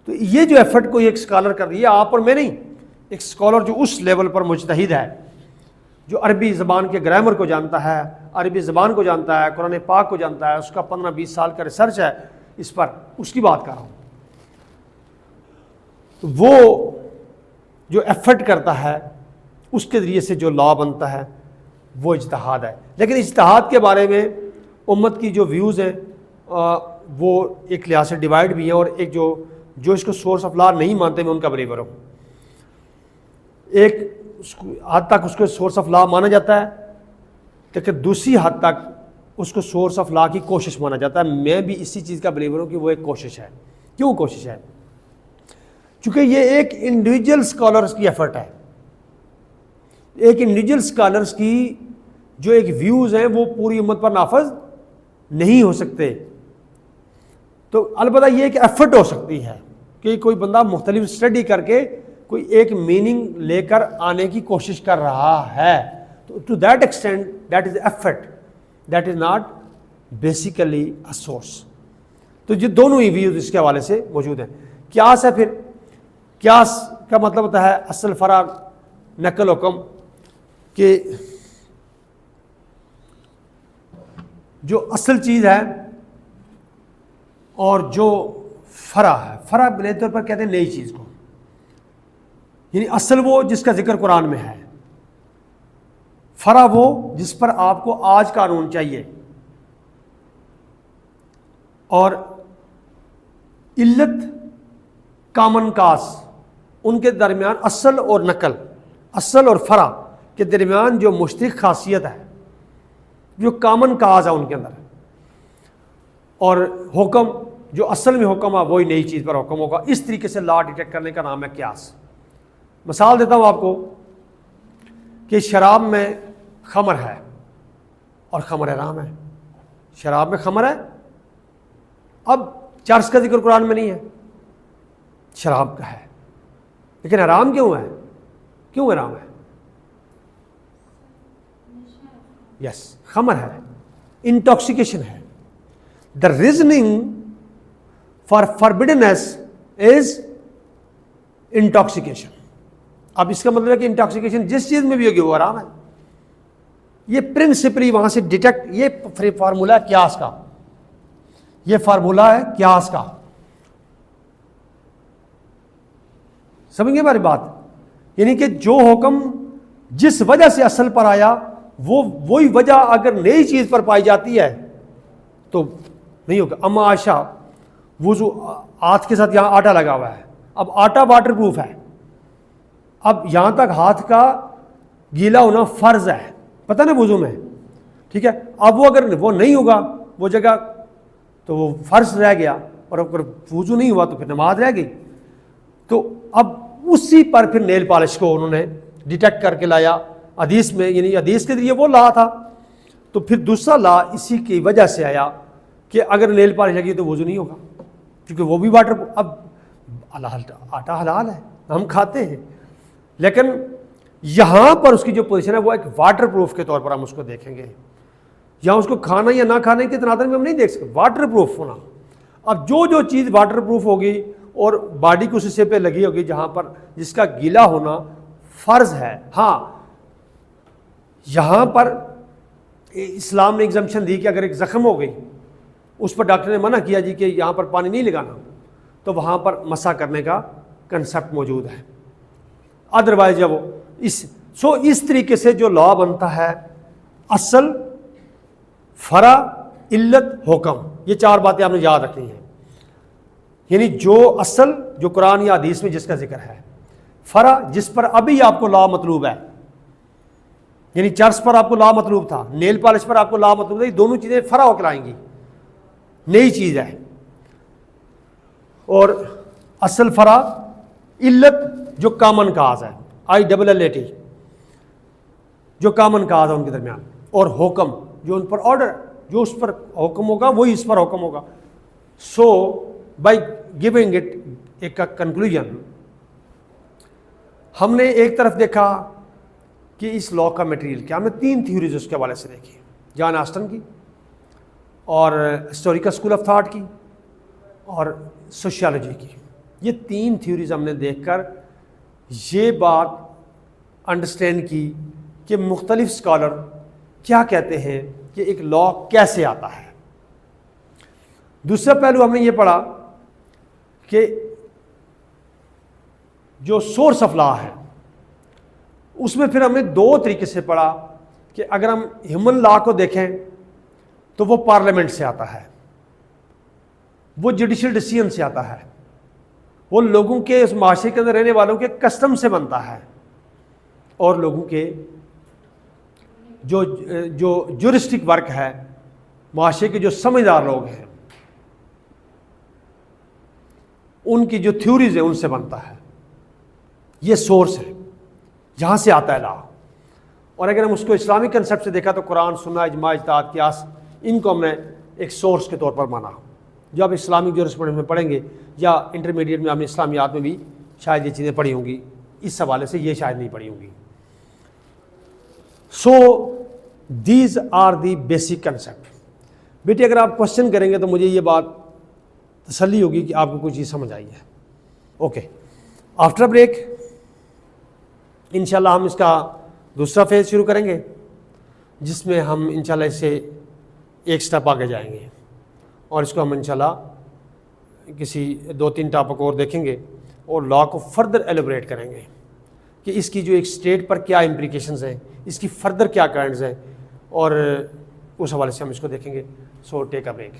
تو یہ جو ایفرٹ کوئی ایک اسکالر کر رہی ہے، آپ اور میں نہیں، ایک اسکالر جو اس لیول پر مجتہد ہے، جو عربی زبان کے گرامر کو جانتا ہے، عربی زبان کو جانتا ہے، قرآن پاک کو جانتا ہے، اس کا 15-20 سال کا ریسرچ ہے اس پر، اس کی بات کر رہا ہوں. تو وہ جو ایفرٹ کرتا ہے اس کے ذریعے سے جو لا بنتا ہے وہ اجتہاد ہے. لیکن اجتہاد کے بارے میں امت کی جو ویوز ہیں وہ ایک لحاظ سے ڈیوائڈ بھی ہیں، اور ایک جو اس کو سورس آف لا نہیں مانتے، میں ان کا بلیور ہوں۔ ایک حد تک اس کو سورس آف لا مانا جاتا ہے، لیکن دوسری حد تک اس کو سورس آف لا کی کوشش مانا جاتا ہے۔ میں بھی اسی چیز کا بلیور ہوں کہ وہ ایک کوشش ہے۔ کیوں کوشش ہے؟ چونکہ یہ ایک انڈیویجول اسکالرس کی ایفرٹ ہے، ایک انڈیویجول اسکالرس کی جو ایک ویوز ہیں وہ پوری امت پر نافذ نہیں ہو سکتے۔ تو البتہ یہ ایک ایفرٹ ہو سکتی ہے کہ کوئی بندہ مختلف اسٹڈی کر کے کوئی ایک میننگ لے کر آنے کی کوشش کر رہا ہے، تو to that extent that is effort, that is not basically a source. تو یہ دونوں ہی ویوز اس کے حوالے سے موجود ہیں۔ قیاس ہے، پھر قیاس کا مطلب ہوتا ہے اصل فرع نقل حکم، کہ جو اصل چیز ہے اور جو فرع ہے، فرع بنیادی طور پر کہتے ہیں نئی چیز کو، یعنی اصل وہ جس کا ذکر قرآن میں ہے، فرع وہ جس پر آپ کو آج قانون چاہیے، اور علت کامن کاس، ان کے درمیان اصل اور نقل، اصل اور فرع کے درمیان جو مشترک خاصیت ہے، جو کامن کاز ہے ان کے اندر، اور حکم جو اصل میں حکم ہے وہی نئی چیز پر حکم ہوگا۔ اس طریقے سے لا ڈیٹیکٹ کرنے کا نام ہے قیاس۔ مثال دیتا ہوں آپ کو کہ شراب میں خمر ہے اور خمر حرام ہے۔ شراب میں خمر ہے، اب چرس کا ذکر قرآن میں نہیں ہے، شراب کا ہے، لیکن حرام کیوں ہے؟ کیوں حرام ہے؟ یس، خمر ہے، انٹاکسیکیشن ہے۔ دا ریزننگ فار فاربیڈنس از انٹاکسیکیشن۔ اب اس کا مطلب ہے کہ انٹاکسیکیشن جس چیز میں بھی ہوگی وہ حرام ہے۔ یہ پرنسپلی وہاں سے ڈیٹیکٹ، یہ فارمولہ ہے قیاس کا، یہ فارمولہ ہے قیاس کا۔ سمجھ گئے ہماری بات؟ یعنی کہ جو حکم جس وجہ سے اصل پر آیا، وہی وجہ اگر نئی چیز پر پائی جاتی ہے تو نہیں ہوگا۔ اما عائشہ، وضو ہاتھ کے ساتھ یہاں آٹا لگا ہوا ہے، اب آٹا واٹر پروف ہے، اب یہاں تک ہاتھ کا گیلا ہونا فرض ہے، پتہ نا وضو میں، ٹھیک ہے۔ اب وہ اگر وہ نہیں ہوگا وہ جگہ تو وہ فرض رہ گیا، اور اگر وضو نہیں ہوا تو پھر نماز رہ گئی۔ تو اب اسی پر پھر نیل پالش کو انہوں نے ڈیٹیکٹ کر کے لایا حدیث میں، یعنی حدیث کے ذریعے وہ لا تھا، تو پھر دوسرا لا اسی کی وجہ سے آیا کہ اگر نیل پالش لگی تو وضو نہیں ہوگا، کیونکہ وہ بھی واٹر، اب آٹا حلال ہے، ہم کھاتے ہیں، لیکن یہاں پر اس کی جو پوزیشن ہے وہ ایک واٹر پروف کے طور پر ہم اس کو دیکھیں گے۔ یہاں اس کو کھانا یا نہ کھانے کے تناظر میں ہم نہیں دیکھ سکتے، واٹر پروف ہونا۔ اب جو چیز واٹر پروف ہوگی اور باڈی کو اس حصے پہ لگی ہوگی جہاں پر جس کا گیلا ہونا فرض ہے، ہاں یہاں پر اسلام نے ایگزمپشن دی کہ اگر ایک زخم ہو گئی، اس پر ڈاکٹر نے منع کیا جی کہ یہاں پر پانی نہیں لگانا، تو وہاں پر مسح کرنے کا کنسپٹ موجود ہے۔ ادروائز جب اس طریقے سے جو لا بنتا ہے، اصل، فرع، علت، حکم، یہ چار باتیں آپ نے یاد رکھنی ہیں۔ یعنی جو اصل جو قرآن یا حدیث میں جس کا ذکر ہے، فرع جس پر ابھی آپ کو لا مطلوب ہے، یعنی چرس پر آپ کو لا مطلوب تھا، نیل پالش پر آپ کو لا مطلوب تھا، یہ دونوں چیزیں فرع ہو کے لائیں گی، نئی چیز ہے۔ اور اصل، فرع، علت جو کامن کاز ہے، ILLAT، جو کامن کاز ہے ان کے درمیان، اور حکم جو ان پر آرڈر، جو اس پر حکم ہوگا وہی اس پر حکم ہوگا۔ سو بائی گیونگ اٹ ایک کنکلوژن، ہم نے ایک طرف دیکھا کہ اس لا کا میٹیریل کیا، ہم نے 3 تھیوریز اس کے حوالے سے دیکھی، جان آسٹن کی، اور ہسٹوریکل اسکول آف تھاٹ کی، اور سوشیالوجی کی۔ یہ 3 تھیوریز ہم نے دیکھ کر یہ بات انڈرسٹینڈ کی کہ مختلف اسکالر کیا کہتے ہیں کہ ایک لا کیسے آتا ہے۔ دوسرا پہلو ہم نے یہ پڑھا کہ جو سورس آف لا ہے اس میں پھر ہم نے 2 طریقے سے پڑھا کہ اگر ہم ہیومن لا کو دیکھیں تو وہ پارلیمنٹ سے آتا ہے، وہ جوڈیشل ڈیسیژن سے آتا ہے، وہ لوگوں کے اس معاشرے کے اندر رہنے والوں کے کسٹم سے بنتا ہے، اور لوگوں کے جو جورسٹک ورک ہے، معاشرے کے جو سمجھدار لوگ ہیں ان کی جو تھیوریز ہیں ان سے بنتا ہے۔ یہ سورس ہے جہاں سے آتا ہے لا۔ اور اگر ہم اس کو اسلامی کنسیپٹ سے دیکھا تو قرآن، سنہ، اجماع، اجتہاد، قیاس، ان کو ہم نے ایک سورس کے طور پر مانا۔ جو آپ اسلامک جورسپروڈنس میں پڑھیں گے یا انٹرمیڈیٹ میں، ہم نے اسلامیات میں بھی شاید یہ چیزیں پڑھی ہوں گی، اس حوالے سے یہ شاید نہیں پڑھی ہوں گی۔ So these are the basic concept. بیٹے اگر آپ کوشچن کریں گے تو مجھے یہ بات تسلی ہوگی کہ آپ کو کوئی چیز سمجھ آئی ہے۔ اوکے، آفٹر بریک انشاءاللہ ہم اس کا دوسرا فیز شروع کریں گے، جس میں ہم انشاءاللہ اس سے ایک سٹیپ آگے جائیں گے، اور اس کو ہم انشاءاللہ کسی 2-3 ٹاپک اور دیکھیں گے اور لا کو فردر ایلیبریٹ کریں گے کہ اس کی جو ایک اسٹیٹ پر کیا امپلیکیشنز ہیں، اس کی فردر کیا کائنڈز ہیں، اور اس حوالے سے ہم اس کو دیکھیں گے۔ سو ٹیک اے بریک۔